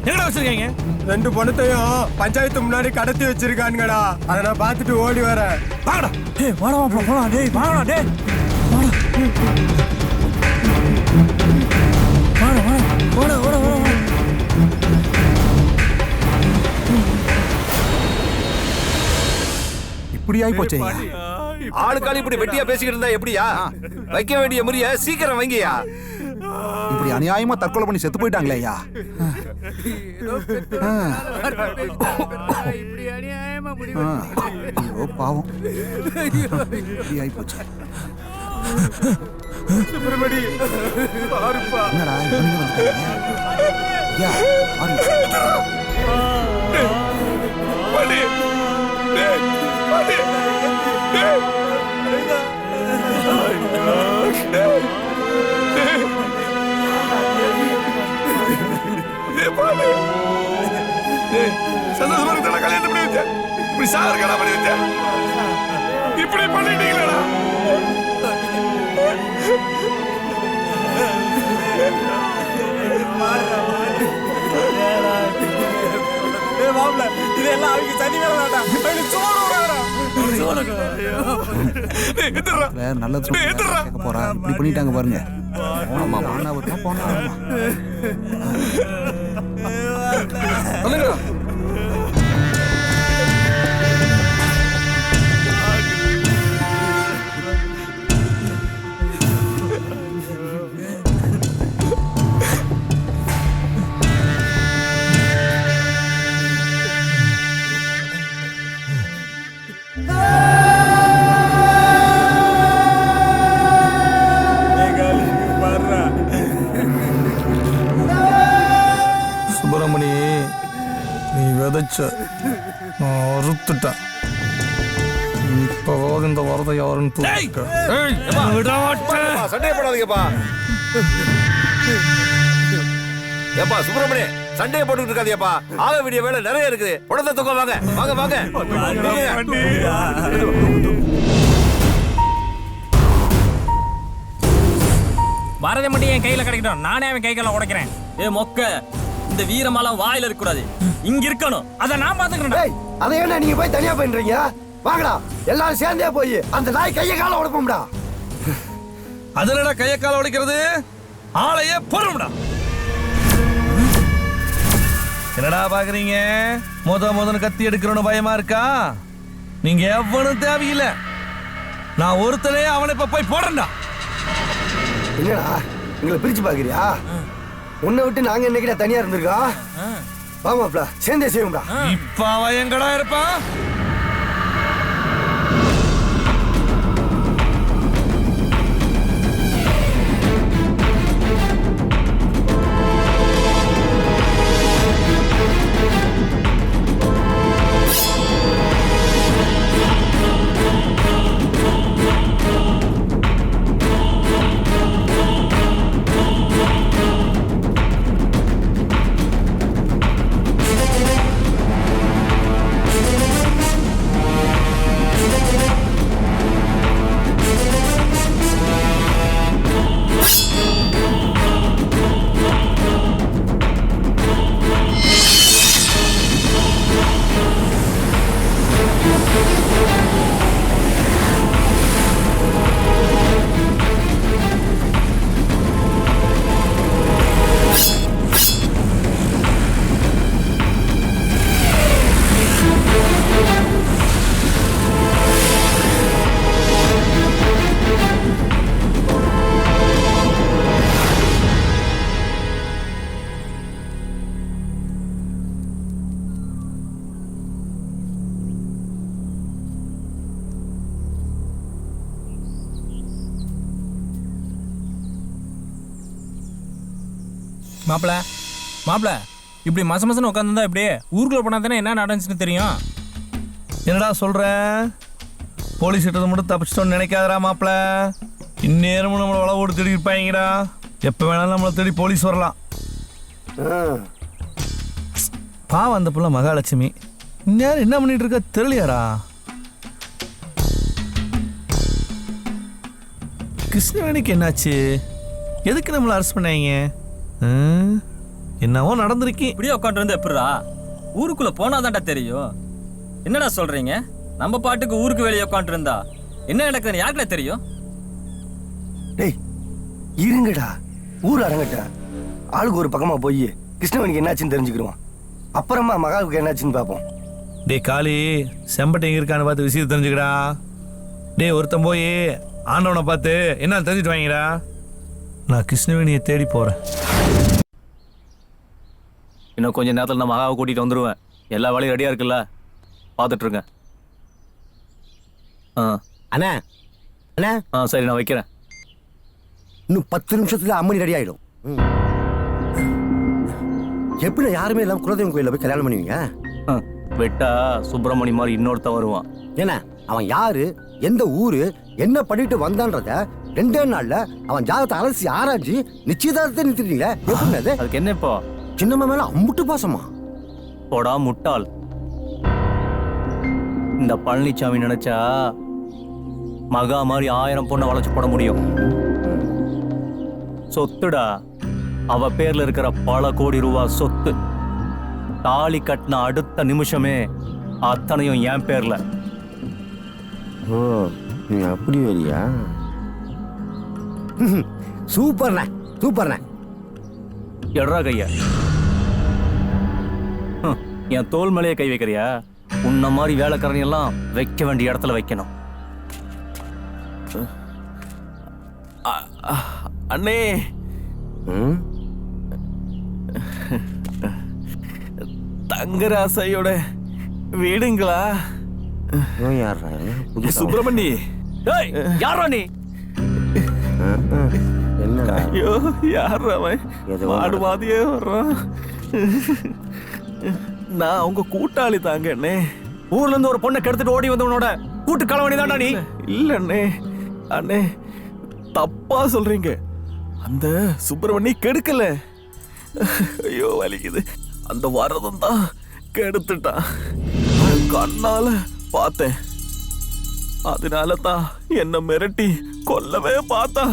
எங்கடா வச்சிருக்கீங்க? 2 பொண்ணத்தையும் பஞ்சாயத்து முன்னாடி கடத்தி வச்சிருக்கானுங்கடா. அதை நான் பார்த்துட்டு ஓடி வரேன். வாங்கடா. டேய் வாடா மாப்பிள, போலாம். டேய் வாங்கடா. டேய் வாடா. வாடா வாடா வாடா வாடா. இப்படி ஆயி போச்சே. ஆளுக்காளி இப்படி வெட்டியா பேசிக்கிட்டு இருந்தா எப்படியா? வைக்க வேண்டிய முறிய சீக்கிரம் வைங்கயா. இப்படி அநியாயமா தற்கொலை பண்ணி செத்து போயிட்டாங்களே ஐயா. ஐயோ பாவம், இப்படி ஆயி போச்சு. சுப்பிரமணி பாருப்பா. என்னடா இவனுங்க வந்துட்டாங்க? ஐயா பாருங்க. பாண்டி, டேய் பாண்டி, டேய் சந்தோஷமா இருக்கா? கல்யாணம் பண்ணி வச்சேன், இப்படி சாகரா பண்ணி வச்சேன், இப்படி பண்ணிட்டீங்களா? இதெல்லாம் அவங்க சனி வேலை வேண்டாம். நல்லது கேட்க போறா. இப்படி பண்ணிட்டாங்க பாருங்க. போனா சுப்பிரமணி, நீ விதைச்ச, நான் அறுத்துட்டேன். இப்போது இந்த வரதை யாருன்னு சண்டையை போடாதீங்கப்பா. ஏப்பா சுப்பிரமணி, சண்டையை போட்டுக்கிட்டு இருக்காதியப்பா. ஆக வேண்டிய வேலை நிறைய இருக்குது. உடனே தூக்கம் வாங்க வாங்க வாங்க. வரதை மட்டும் என் கையில கிடைக்கட்டும், நானே அவன் கை கால உடைக்கிறேன். ஏ மொக்க, இந்த வீரமாலாம் வாயில இருக்க கூடாது, இங்க இருக்கணும். அத நான் பாத்துக்கிறேன். அதை என்ன நீங்க போய் தனியா பண்றீங்க? வாங்கடா எல்லாரும் சேர்ந்தே போய் அந்த நாய் கையை கால உடைப்போம்டா. அதனடா கையை கால உடைக்கிறது, ஆளையே பொறும்டா. என்னடா பாக்குறீங்க? முதன்னு கத்தி எடுக்கிறோன்னு பயமா இருக்கா? நீங்க எவனும் தேவையில்லை, நான் ஒருத்தனே அவனை இப்ப போய் போடுறேன்டா. என்னடா எங்களை பிரிச்சு பாக்குறியா? உன்னை விட்டு நாங்க என்னைக்கிட்ட தனியா இருந்திருக்கோம். வாமாப்ல சேர்ந்தே செய்வோம்டா. இப்ப அவன் எங்கடா இருப்பான்? மாப்பிள இப்படி மசமசன்னு உட்காந்துருந்தா இப்படியே ஊருக்குள்ள போனா தானே என்ன நடந்துச்சுன்னு தெரியும். என்னடா சொல்ற? போலீஸ் கிட்ட மட்டும் தப்பிச்சிட்டோன்னு நினைக்காதடா மாப்பிள. இந்நேரமும் நம்மளை வள ஓடு தேடி இருப்பாங்கடா. எப்ப வேணாலும் நம்மளை தேடி போலீஸ் வரலாம். பாவம் அந்த புள்ள மகாலட்சுமி இந்நேரம் என்ன பண்ணிட்டு இருக்க தெரியலையாடா? கிருஷ்ணவேணிக்கு என்னாச்சு? எதுக்கு நம்மளை அரெஸ்ட் பண்ணாங்க? என்னவோ நடந்திருக்கு. இப்படியே உட்காந்து வந்து எப்படிடா ஊருக்குள்ள போனாதான்டா தெரியும். என்னடா சொல்றீங்க? நம்ம பாட்டுக்கு ஊருக்கு வெளியே உட்காந்து இருந்தா என்ன நடக்குதுன்னு யாருக்குல தெரியும்? டேய் இருங்கடா, ஊர் அரங்கட்டா ஆளுக்கு ஒரு பக்கமா போய் கிருஷ்ணவேணிக்கு என்னாச்சுன்னு தெரிஞ்சுக்கிறோம். அப்புறமா மகாவுக்கு என்னாச்சுன்னு பார்ப்போம். டே காளி, செம்பட்டை எங்க இருக்கான்னு பார்த்து விஷயத்தை தெரிஞ்சுக்கடா. டே ஒருத்தன் போய் ஆண்டவனை பார்த்து என்ன தெரிஞ்சுட்டு வாங்கடா. நான் கிருஷ்ணவேணியை தேடி போறேன். இன்னும் கொஞ்ச நேரத்தில் நான் மகாவை கூட்டிட்டு வந்துடுவேன். எல்லா வேலையும் ரெடியா இருக்குல்ல, பார்த்துட்டு இருங்க. அண்ணா அண்ணா சரி நான் வைக்கிறேன். இன்னும் 10 நிமிஷத்துல அம்மணி ரெடி ஆயிடும். எப்படி யாருமே இல்லாம குலதெய்வம் கோயில போய் கல்யாணம் பண்ணுவீங்க? வெட்டா சுப்பிரமணி மாதிரி இன்னொருத்த வருவான். என்ன அவன் யாரு, எந்த ஊரு, என்ன பண்ணிட்டு வந்தான்றத 2 நாள்ல அவன் ஜாதகத்தை அலசி ஆராய்ச்சி நிச்சயதார்த்தத்தை நிறுத்திட்டீங்களே, எப்படி அது? அதுக்கு என்ன இப்போ? சின்னம்மா மேல அம்புட்டு பாசமா? போடா முட்டாள். இந்த பழனிசாமி நினைச்சா மகா மாதிரி 1000 பொண்ணை வளைச்சு போட முடியும். சொத்துடா, அவ பேர்ல இருக்கிற பல கோடி ரூபாய் சொத்து. தாலி கட்டின அடுத்த நிமிஷமே அத்தனையும் என் பேர்ல. ஓ நீ அப்படி வரியா? சூப்பர்ண்ணா சூப்பர்ண்ணா. எட்ரா கையா, என் தோல் மேலேயே கை வைக்கிறியா? உன்ன மாதிரி வேலைக்காரன் எல்லாம் வைக்க வேண்டிய இடத்துல வைக்கணும். அண்ணே, தங்கராசையோட வீடுங்களா? சுப்பிரமணி. யாரா நீ? ஐயோ யார் அவன்? மாடு மாதிரியே வர்றான். நான் உங்க கூட்டாளி தாங்க அண்ணே. ஊர்ல இருந்து ஒரு பொண்ணை கெடுத்துட்டு ஓடி வந்தவனோட கூட்டு களவணி தான்டா நீ. இல்ல அண்ணே, அண்ணே தப்பா சொல்றீங்க. அந்த சுப்பிரமணி கெடுக்கல. ஐயோ வலிக்குது. அந்த வரதம் தான் கெடுத்துட்டான். கண்ணால பார்த்தேன். அதனால தான் என்ன மிரட்டி கொல்லவே பார்த்தா.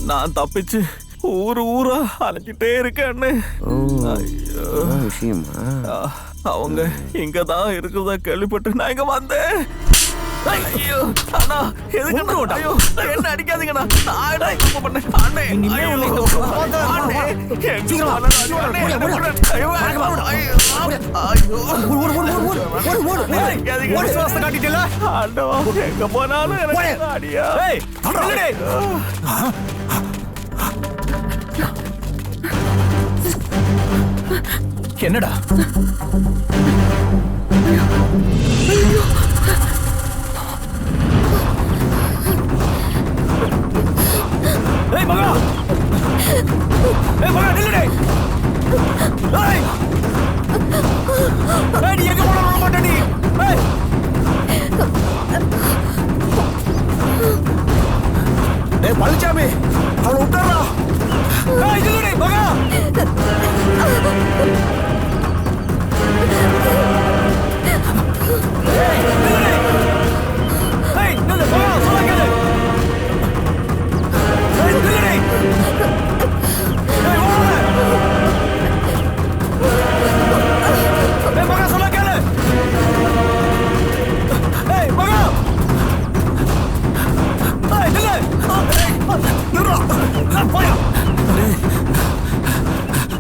நான் தப்பிச்சு ஊரா அலைஞ்சிட்டே இருக்கேன்னு. விஷயமா அவங்க இங்கதான் இருக்கிறதா கேள்விப்பட்டு நான் இங்க வந்தேன். ஐயோ அண்ணா எதுக்கு ஐயோ என்ன அடிக்காதீங்கண்ணா. நான் தப்பு பண்ணேன் அண்ணே. எங்க போனாலும் அடியா. என்னடா ஏய் மகா நில்லுடே. ஏய் நீ எங்க போன விட மாட்டே நீ. ஏய் டேய் பழனிசாமி அவளை விட்டுறா. ஏய் நில்லுடே மகா. ஏய் நில்லுடே. ஏய் நில்லு மகா சொல்ல கேளு. ஏய் நில்லுடே. ஏய் ஓடு. ஏய் மகா சொல்ல கேளு. ஏய் மகா. ஏய் நில்லு. நில்றா. நான் போயா.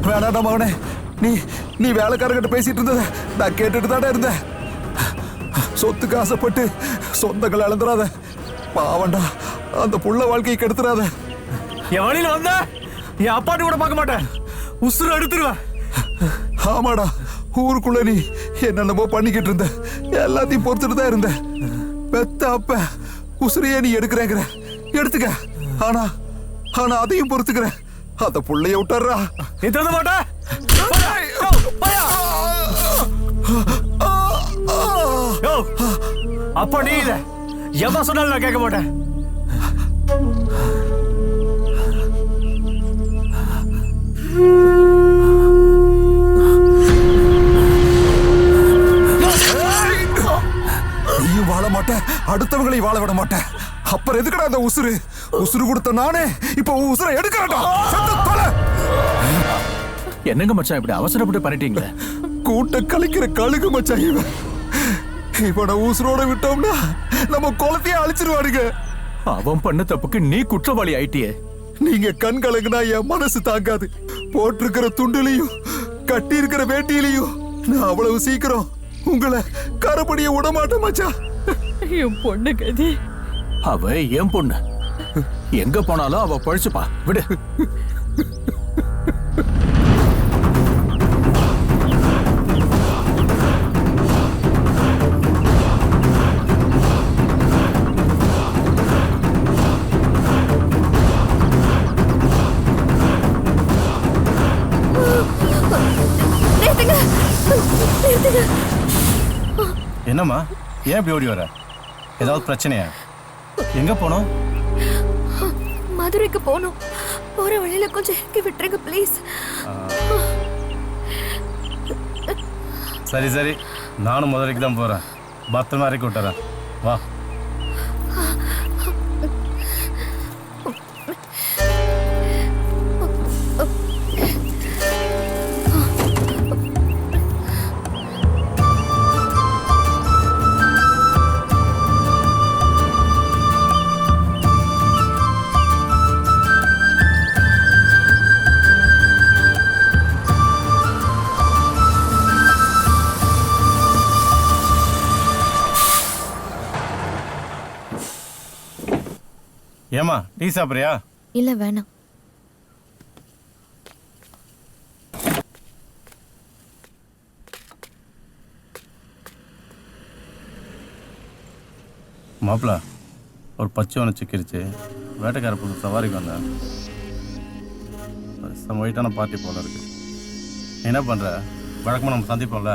வேணாடா மகனே, நீ வேலைக்காரங்கிட்ட பேசிட்டு இருந்தத நான் கேட்டுட்டு தானே இருந்தேன். சொத்துக்கு ஆசைப்பட்டு சொந்தங்களை இழந்துடாத. பாவண்டா, அந்த புள்ள வாழ்க்கையை கெடுத்துறாத. என் வழியில வந்த என் அப்பாட்டு கூட பார்க்க மாட்டேன், உசுறு எடுத்துருவேன். ஆமாடா, ஊருக்குள்ள நீ என்னென்னமோ பண்ணிக்கிட்டு இருந்த, எல்லாத்தையும் பொறுத்துட்டு தான் இருந்த. பெத்த அப்ப உசுரையே நீ எடுக்கிறேங்கிற, எடுத்துக்க. ஆனா அதையும் பொறுத்துக்கிற. அந்த புள்ளைய விட்டுறா. நீ தர மாட்ட. அப்ப நீ இல்ல எவ்வளவு சொன்னாலும் நான் கேட்க மாட்டேன். நீயும் வாழ மாட்டேன், அடுத்தவங்களையும் வாழ விட மாட்டேன். அப்புறம் எதுக்கடா அந்த உசுறு கொடுத்த நானே இப்ப உசுரை எடுக்கிறேன்டா. என்னங்க மச்சான் இப்படி அவசரப்பட்டு பண்ணிட்டீங்க? கூட்ட கழிக்கிற கழுகு மச்சான் இவன். இவனை உசுரோட விட்டோம்னா நம்ம குளத்தையே அழிச்சிருவாருங்க. அவன் பண்ண தப்புக்கு நீ குற்றவாளி ஆயிட்டியே. நீங்க கண் கலங்குனா என் மனசு தாங்காது. போட்டிருக்கிற துண்டுலையும் கட்டி இருக்கிற வேட்டியிலையும் நான் அவ்வளவு சீக்கிரம் உங்களை கரப்படிய விட மாட்டேன் மச்சான். என் பொண்ணு கதி. அவ என் பொண்ணு, எங்க போனாலும் அவ பழிச்சுப்பா. விடு. என்னம்மா, ஏன் இப்படி ஓடி வர? ஏதாவது பிரச்சனையா? எங்க போனோம்? மதுரைக்கு போகணும். போற வழியில கொஞ்சம் இறக்கி விட்டுருங்க ப்ளீஸ். சரி சரி, நானும் மதுரைக்கு தான் போறேன். பத்திரமா இறக்கி விட்டுறேன். வா. ஏமா, டீ சாப்பிட்றியா? இல்ல வேணாம். மாப்பிள்ள, ஒரு பச்சை ஒன்று சிக்கிருச்சு. வேட்டைக்கார பொண்ணு சவாரிக்கு வந்தேன். செம்ம ஒயிட்டான பார்ட்டி போல இருக்கு. என்ன பண்ணுற? வழக்கமாக நம்ம சந்திப்போம்ல,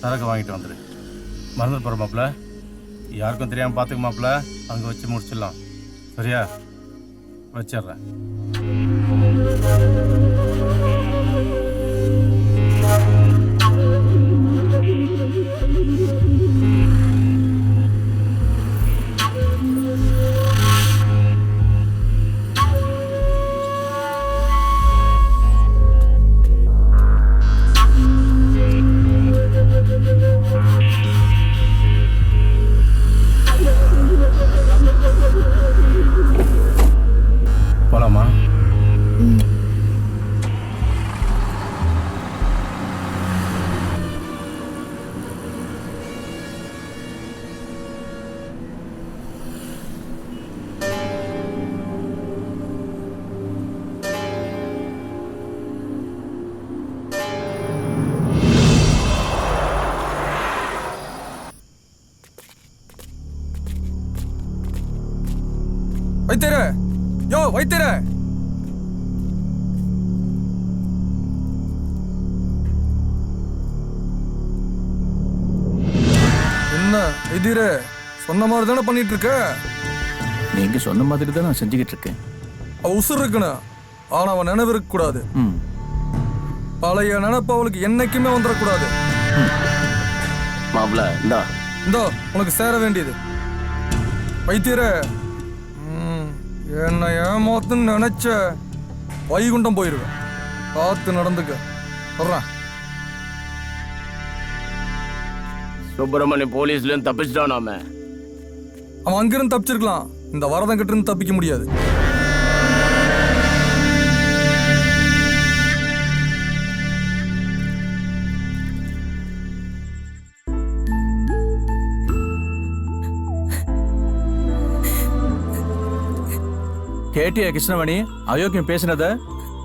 சரக்கு வாங்கிட்டு வந்துடு. மறந்து போகிற மாப்பிள்ள, யாருக்கும் தெரியாமல் பார்த்துக்க மாப்பிள்ள. அங்கே வச்சு முடிச்சிடலாம். சரியா? வச்சிட்றேன். வைத்தியரே, யோ வைத்தியரே. என்ன வைத்தியரே, சொன்ன மாதிரி தானே பண்ணிட்டு இருக்க? நீங்க சொன்ன மாதிரி தான் நான் செஞ்சுக்கிட்டு இருக்கேன். அவ உசுர் இருக்கணும், ஆனா அவன் நினைவு இருக்க கூடாது. பழைய நினைப்பு அவளுக்கு என்னைக்குமே வந்துடக்கூடாது. மாப்ள இந்தா இந்தோ உனக்கு சேர வேண்டியது. வைத்தியரே, என்ன ஏமாத்துன்னு நினைச்ச வைகுண்டம் போயிருவேன். பார்த்து நடந்துக்க சொல்றேன். சுப்பிரமணிய போலீஸ்ல இருந்து தப்பிச்சிட்டானாம. அவன் அங்கிருந்து தப்பிச்சிருக்கலாம், இந்த வரதன் கிட்ட இருந்து தப்பிக்க முடியாது. கேட்டியா கிருஷ்ணவேணி அயோக்கியம் பேசினத?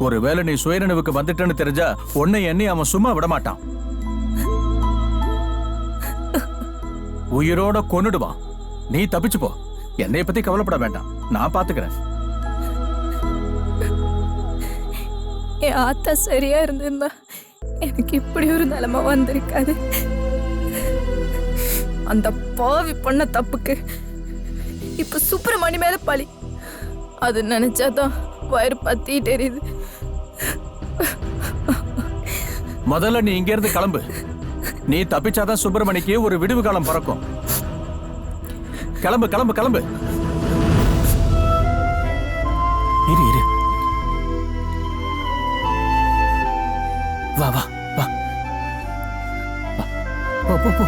ஒருவேளை நீ சுயநினைவுக்கு வந்துட்டேன்னு தெரிஞ்சா உன்னை எண்ணி அவன் சும்மா விட மாட்டான். உயிரோட கொன்னுடுவான். நீ தப்பிச்சு போ. என்னைய பத்தி கவலைப்பட வேண்டாம், நான் பாத்துக்கிறேன். என் ஆத்தா சரியா இருந்திருந்தா எனக்கு இப்படி ஒரு நிலைமை வந்திருக்காது. அந்த பாவி பண்ண தப்புக்கு இப்ப சுப்பிரமணி மேல பழி. அது நினைச்சாதான் வயிறு பத்திட்டு எரியுது. முதல்ல நீ இங்க இருந்து கிளம்பு. நீ தப்பிச்சாதான் சுப்பிரமணிக்கு ஒரு விடுவு காலம் பிறக்கும். கிளம்பு கிளம்பு கிளம்பு. இரு இரு, வா வா வா, போ போ போ.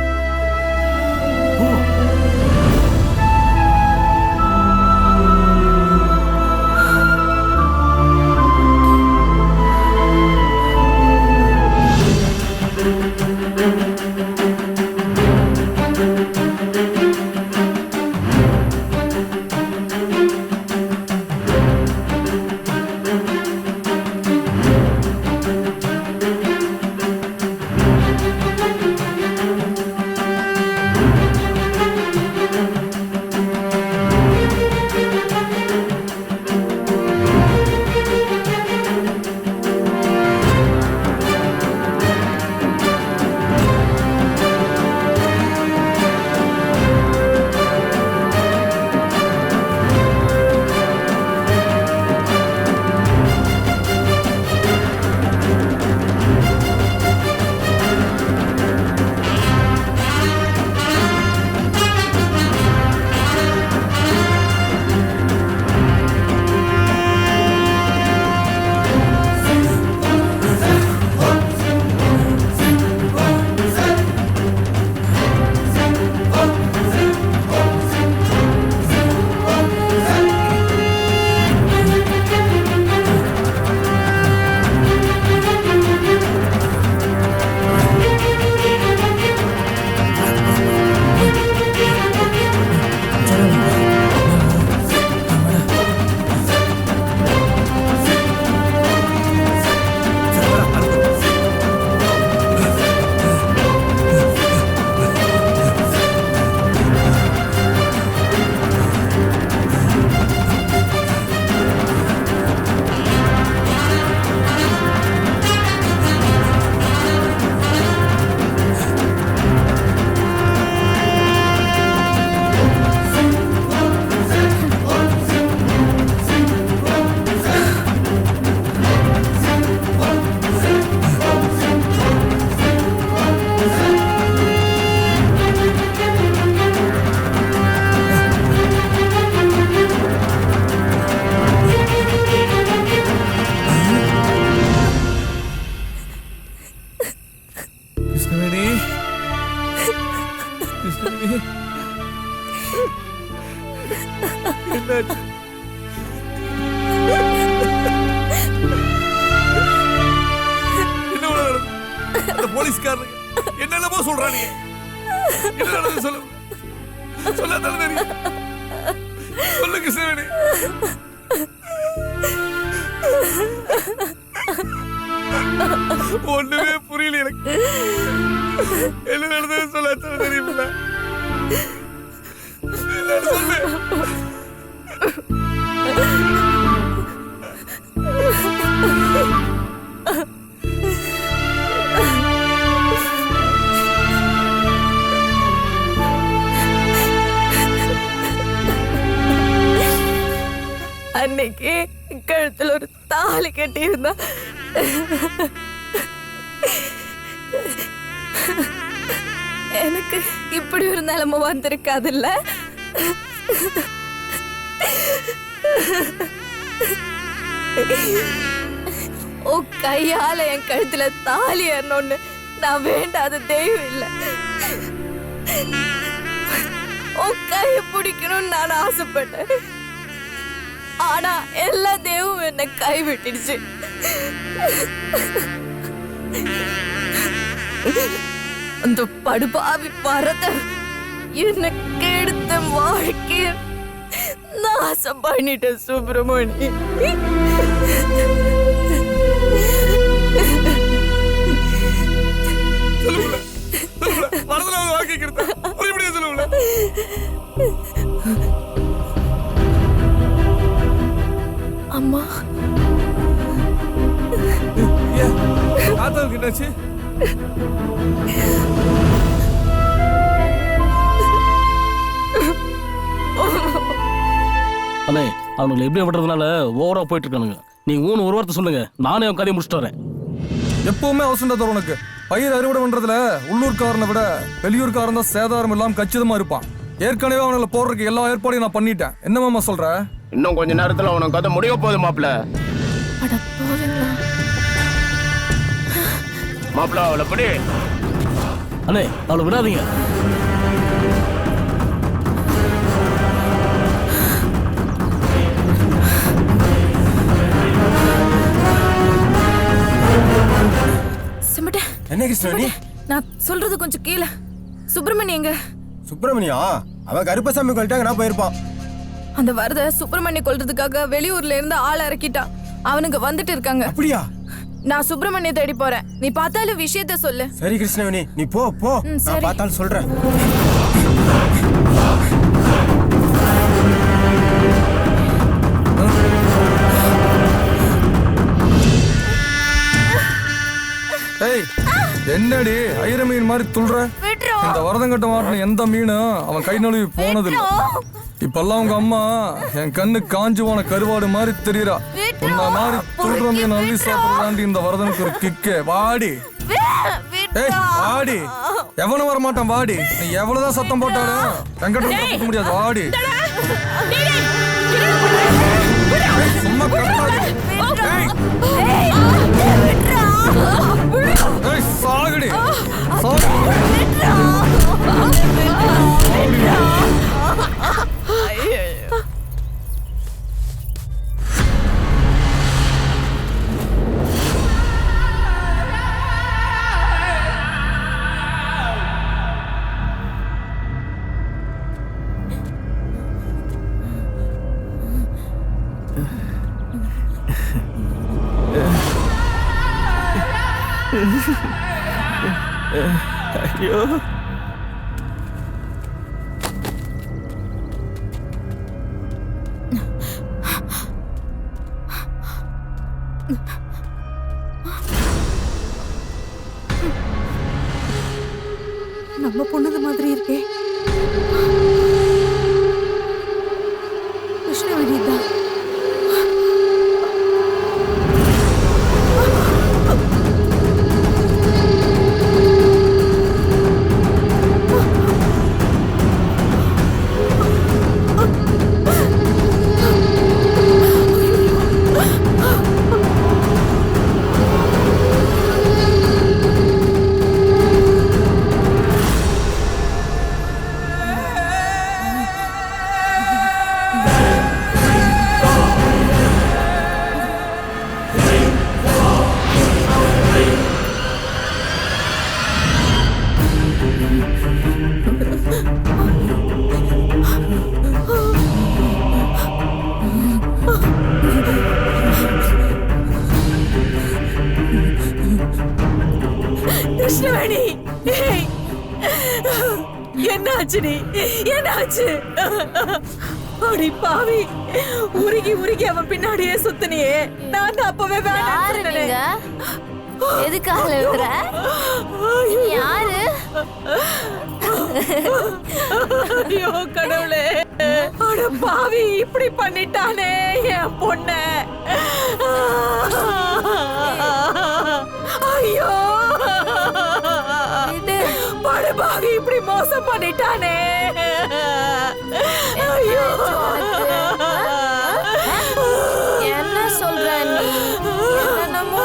அந்த போலீஸ்காரங்க என்னென்னமோ சொல்றானே, என்ன நடந்தது சொல்லு, சொல்லாதானே தெரியும். சொல்லு கிருஷ்ணவேணி. ஒண்ணுமே புரியல எனக்கு. என்ன நடந்தது சொல்லாதானே தெரியுமில்ல. சொல்லு. கழுத்துல ஒரு தாலி கட்டி இருந்தா எனக்கு இப்படி ஒரு நிலைமை வந்திருக்காதுல்ல. ஓ கையால என் கழுத்துல தாலி ஏறணும்னு நான் வேண்டாத தெய்வம் இல்ல. ஓ கைய பிடிக்கணும்னு நான் ஆசைப்பட்டேன். ஆனா எல்லா தெய்வம் என்ன கைவிட்டுடுச்சு. அந்த படுபாவி பரத எனக்கு எடுத்த வாழ்க்கைய நாசம் பண்ணிட்டேன் சுப்பிரமணி. அம்மா என்னாச்சு? அண்ணே அவனுங்களை எப்படி விடுறதுனால ஓவரா போயிட்டு இருக்கானுங்க. நீங்க ஒரு வார்த்தை சொல்லுங்க, நானே அவன் கதையை முடிச்சுட்டு வரேன். எப்பவுமே அவசரம் தரும் உனக்கு. பயிர் அறுவடை பண்றதுல உள்ளூர்காரனை விட வெளியூர்காரன் தான் சேதாரம் இல்லாம கச்சிதமா இருப்பான். ஏற்கனவே அவனுங்களை போடுறதுக்கு எல்லா ஏற்பாடையும் நான் பண்ணிட்டேன். என்ன மாமா சொல்ற? இன்னும் கொஞ்ச நேரத்துல அவனுக்கு கதை முடிய போகுது மாப்பிள்ள. மாப்பிள்ள அவளை படி. அண்ணே அவளை விடாதீங்க. என்ன கிருஷ்ணாணி? நான் சொல்றது கொஞ்சம் கீழே. சுப்பிரமணி எங்க? சுப்பிரமணியா? அவன் கருப்பசாமி கொல்லிட்டாங்க, நான் போயிருப்பான். அந்த வரத சுப்பிரமணிய கொல்றதுக்காக வெளியூர்ல இருந்து ஆள் இறக்கிட்டான். அவனுங்க வந்துட்டு இருக்காங்க. அப்படியா? நான் சுப்பிரமணிய தேடி போறேன். நீ பார்த்தாலும் விஷயத்த சொல்லு. சரி கிருஷ்ணவேணி, நீ போ போ. நான் பார்த்தாலும் சொல்றேன். ஏய் என்னடி ஐர மீன் மாதிரி துள்ற? இந்த வரதங்கட்ட மாட்டின எந்த மீனும் அவன் கை நழுவி போனதில்லை. இப்பெல்லாம் உங்க அம்மா என் கண்ணு காஞ்சு போன கருவாடு மாதிரி தெரியறா. உன்ன மாதிரி துள்ற மீன் அள்ளி சாப்பிடுறாண்டி இந்த வரதனுக்கு ஒரு கிக்கே. வாடி ஏய் வாடி. எவனும் வர மாட்டான் வாடி. நீ எவ்வளவுதான் சத்தம் போட்டாலும் வெங்கடம் தப்பிக்க முடியாது. வாடி சும்மா கத்தாடி. ஏய் சாகடி ஐயோ நம்ம பொண்ணுது மாதிரி இருக்கே. கிருஷ்ணவேணி தான். கிருஷ்ணவேணி என்னாச்சு? நீ என்னாச்சு? அடி பாவி, உருகி உருகி அவன் பின்னாடியே சுத்தனியே. நான் தான் அப்பவே வேண்டாம். எதுக்காக எழுதுற? யாரு? ஐயோ கடவுளே, அட பாவி இப்படி பண்ணிட்டானே என் பொண்ண. ஐயோ படுபாவி இப்படி மோசம் பண்ணிட்டானே. ஐயோ என்ன சொல்ற நீ?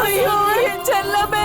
ஐயோ என் செல்லமே.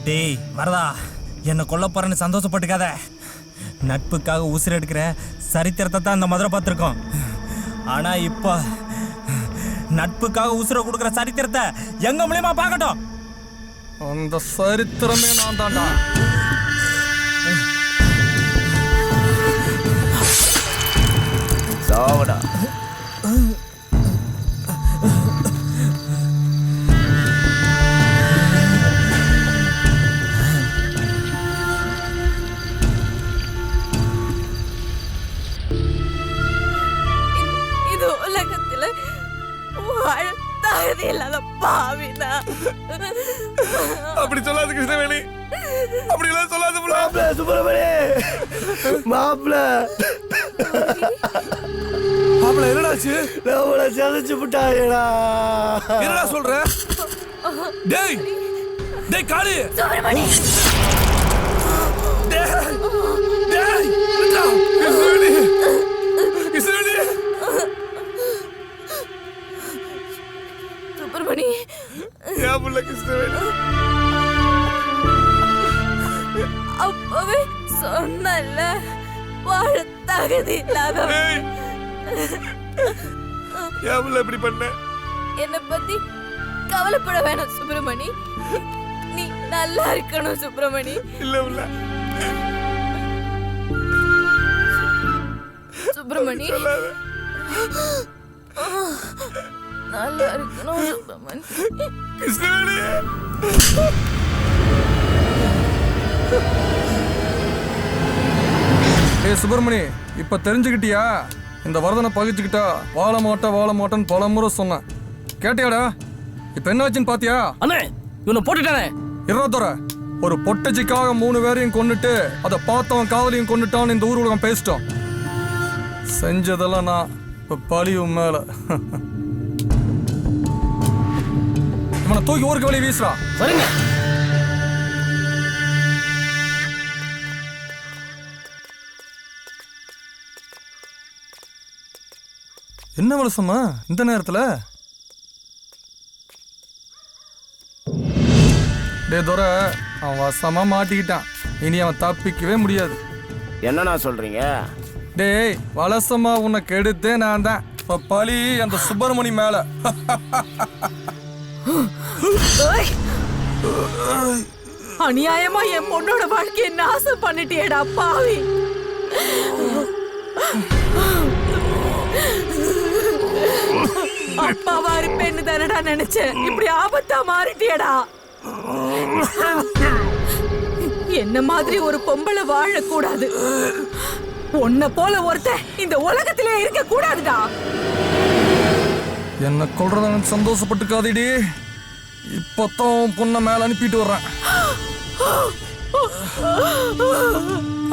டேய் வரதா, என்ன கொல்ல போறேன்னு சந்தோஷப்பட்டுக்காத. நட்புக்காக உசுர் எடுக்கிற சரித்திரத்தை தான் இந்த மதுரை பார்த்துருக்கோம். ஆனா இப்போ நட்புக்காக உசுரை கொடுக்குற சரித்திரத்தை எங்க மூலியமா பார்க்கட்டும். அந்த சரித்திரமே நான் தான்டா. சாவடா. இது உலகத்துல வாழ தகுதி இல்லாத பாவினா. அப்படி சொல்லாத கிருஷ்ணவேணி, அப்படி எல்லாம் சொல்லாத. மாப்பிள்ள சுப்பிரமணி, மாப்பிள்ள மாப்பிள்ள என்னடாச்சு? நம்மள சதைச்சு விட்டாயடா. என்னடா சொல்ற? டேய் டேய் காளி, சுப்பிரமணி டேய் டேய் நின்றா. கிருஷ்ணவேணி, கிருஷ்ணவேணி, சுப்பிரமணி ஏன் புள்ள கிருஷ்ணவேணி? அப்பவே சொன்னல வாழ தகுதி இல்லாத. ஏன் புள்ள இப்படி பண்ண? என்னை பத்தி கவலைப்பட வேணாம் சுப்பிரமணி, நீ நல்லா இருக்கணும் சுப்பிரமணி. இல்ல புள்ள சுப்பிரமணி நல்லா இருக்கணும் சுப்பிரமணி. கிருஷ்ணவேணி, ஏய் சுப்பிரமணி, இப்ப தெரிஞ்சுக்கிட்டியா? இந்த வரதனை பகிச்சுக்கிட்டா வாழ மாட்டேன்னு பல முறை சொன்னேன். கேட்டியாடா? இப்ப என்னாச்சுன்னு பாத்தியா? அண்ணே இவனை போட்டுட்டானே. இருபத்தோர ஒரு பொட்டச்சிக்காக 3 பேரையும் கொன்னுட்டு அதை பார்த்தவன் காதலியும் கொன்னுட்டான்னு இந்த ஊர் உலகம் பேசிட்டோம். செஞ்சதெல்லாம் நான், இப்ப பழியும் மேல. இவனை தூக்கி ஊருக்கு வெளியே வீசுறா. சரிங்க. என்ன வலசம்மா இந்த நேரத்துல? டே துரை, அவன் வசமா மாட்டிக்கிட்டான். இனி அவன் தப்பிக்கவே முடியாது. என்னண்ணா சொல்றீங்க? டேய் வலசமா உன்னை கெடுத்தே நான் தான். இப்ப பழி அந்த சுப்பிரமணி மேல. அநியாயமா என் பொண்ணோட வாழ்க்கையை நாசம் பண்ணிட்டியேடா பாவி. அப்பாவா இருப்பேன்னு தானடா நினைச்சேன், இப்படி ஆபத்தா மாறிட்டியடா. என்ன மாதிரி ஒரு பொம்பளை வாழக்கூடாது. உன்னை போல ஒருத்தன் இந்த உலகத்திலே இருக்க கூடாதுடா. என்ன கொல்றத சந்தோஷப்பட்டுக்காதடி. இப்பதான் பொண்ணை மேல அனுப்பிட்டு வர்றேன்.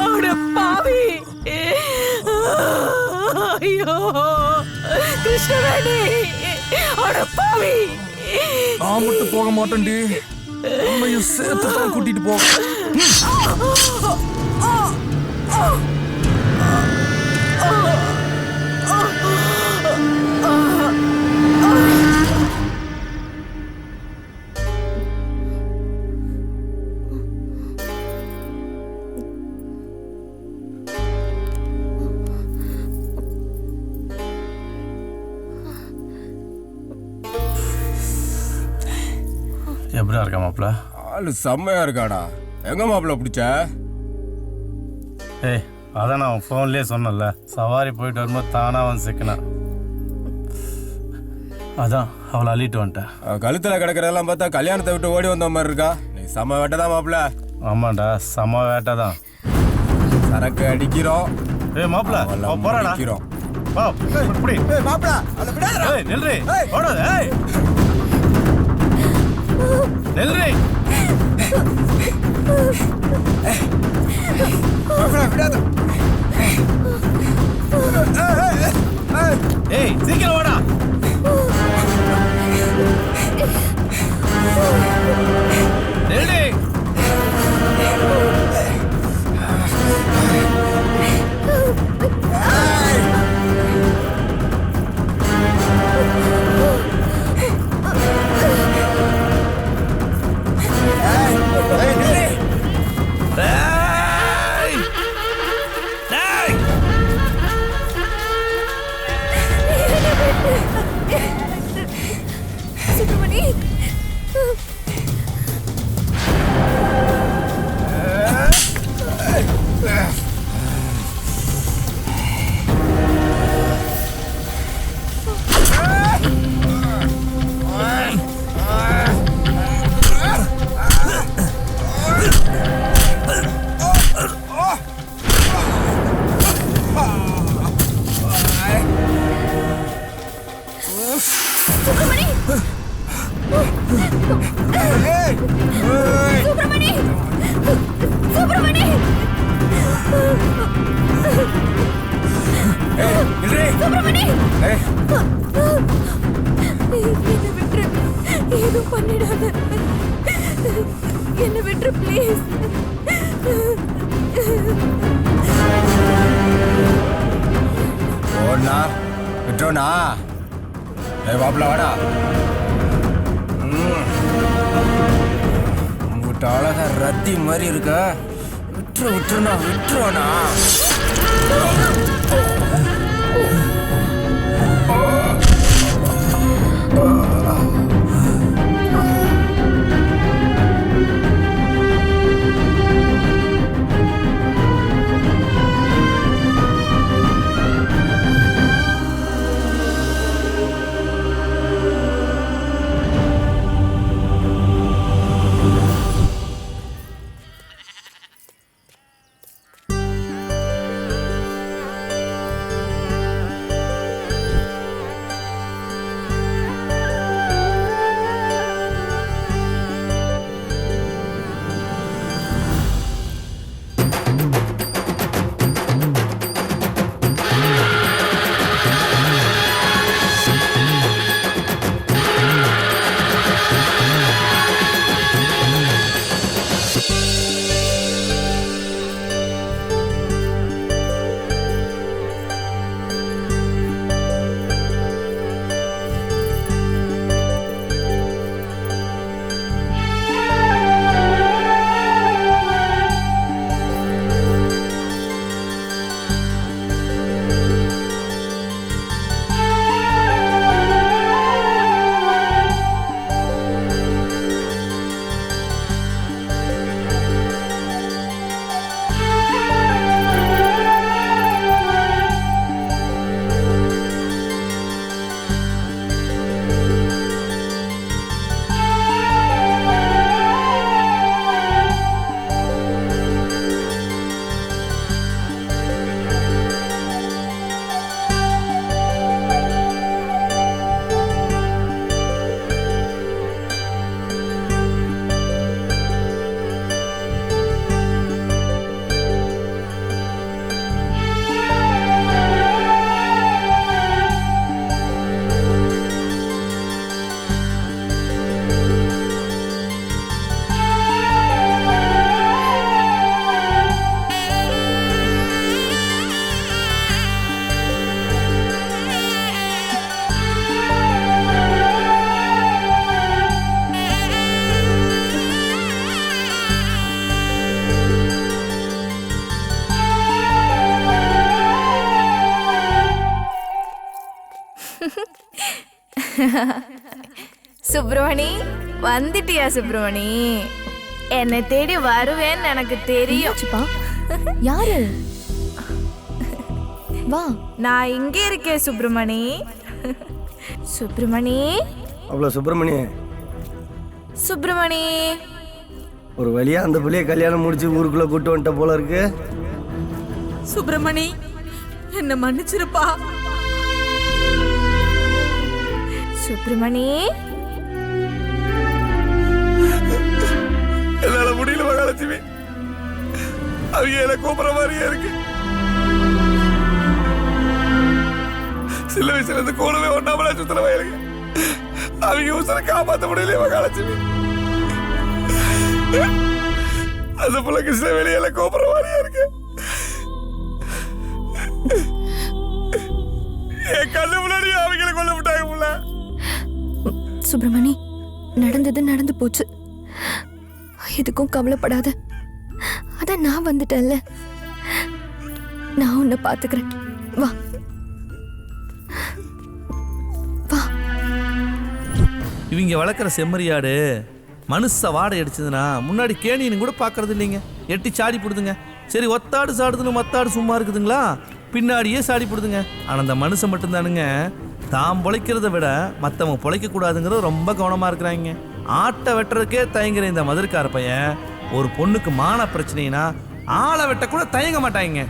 அட பாவி. ஐயோ கிருஷ்ணவேணி, அட பாவி. நான் மட்டும் போக மாட்டேன்டி, உன்னையும் சேர்த்து தான் கூட்டிட்டு போ. எப்படியா இருக்கா மாப்பிள்ள? ஆளு செம்மையா இருக்காடா. எங்க மாப்பிள்ள பிடிச்ச? ஏய், அதான் நான் ஃபோன்லேயே சொன்னல, சவாரி போயிட்டு வரும்போது தானா வந்து சிக்கினேன். அதான் அவளை அள்ளிட்டு வந்துட்டேன். கழுத்துல கிடக்கிறதெல்லாம் பார்த்தா கல்யாணத்தை விட்டு ஓடி வந்த மாதிரி இருக்கா. நீ செம்ம வேட்டை தான் மாப்பிள்ள. ஆமாண்டா, செம்ம வேட்டை தான். சரக்கு அடிக்கிறோம். ஏய் மாப்பிள்ள, போறாடா. அடிக்கிறோம். வா, இப்படி. ஏய் மாப்பிள்ள, அத விடாதடா. ஏய் நில்றி. ஓடாத. ஏய் நில்றி. மாப்பிள்ள விடாத. ஏய் சீக்கிரம் வாடா. நில்றி. சுப்பிரமணி, சுப்பிரமணி, சுப்பிரமணி. சுப்பிரமணி, என்ன விட்டுரு, எதுவும் பண்ணிடாத. என்ன விட்டுரு ப்ளீஸ். ஓடனா விட்டோனா. ஏய் மாப்பிள்ள வாடா. உங்கள்கிட்ட அழகா ரத்தி மாதிரி இருக்கா. விட்டுருண்ணா, விட்டுருவோண்ணா. சுப்பிரமணி வந்துட்டியா சுப்பிரமணி? என்னை தேடி வருவேன்னு எனக்கு தெரியும். யாரு? வா. நான் இங்கே இருக்கேன் சுப்பிரமணி. சுப்பிரமணி அவ்வளோ சுப்பிரமணி சுப்பிரமணி ஒரு வழியா அந்த பிள்ளைய கல்யாணம் முடிச்சு ஊருக்குள்ள கூட்டு வந்துட்ட போல இருக்கு. சுப்பிரமணி என்ன மன்னிச்சிருப்பா. சுப்பிரமணி என்னால முடியல மகாலட்சுமி. அவங்க என்ன கூப்பிடுற மாதிரியே இருக்கு. சில வயசுல இருந்து கூடவே ஒன்னாமல சுத்துற வயலுங்க. அவங்க உசரை காப்பாற்ற முடியல மகாலட்சுமி. அந்த புள்ள கிருஷ்ண வெளியில கூப்பிடுற மாதிரியே இருக்கு. என் கண்ணு முன்னாடி அவங்கள கொல்ல விட்டாங்க புள்ள. சுப்பிரமணி, நடந்தது நடந்து போச்சு. எதுக்கும் கவலைப்படாத. அதான் நான் வந்துட்டேன்ல, நான் உன்னை பாத்துக்கிறேன். வா வா. இவங்க வளர்க்குற செம்மறியாடு மனுஷ வாடை அடிச்சதுன்னா முன்னாடி கேணின்னு கூட பார்க்கறது இல்லைங்க. எட்டி சாடி போடுதுங்க. சரி ஒத்தாடு சாடுதுன்னு மத்தாடு சும்மா இருக்குதுங்களா, பின்னாடியே சாடி போடுதுங்க. ஆனால் அந்த மனுஷன் மட்டும்தானுங்க தான் பொழைக்கிறத விட மற்றவங்க பொழைக்கக்கூடாதுங்கிறது ரொம்ப கவனமாக இருக்கிறாங்க. ஆட்டை வெட்டுறதுக்கே தயங்குற இந்த மதுரைக்கார பையன் ஒரு பொண்ணுக்கு மான பிரச்சனைனா ஆளை வெட்ட கூட தயங்க மாட்டாங்க.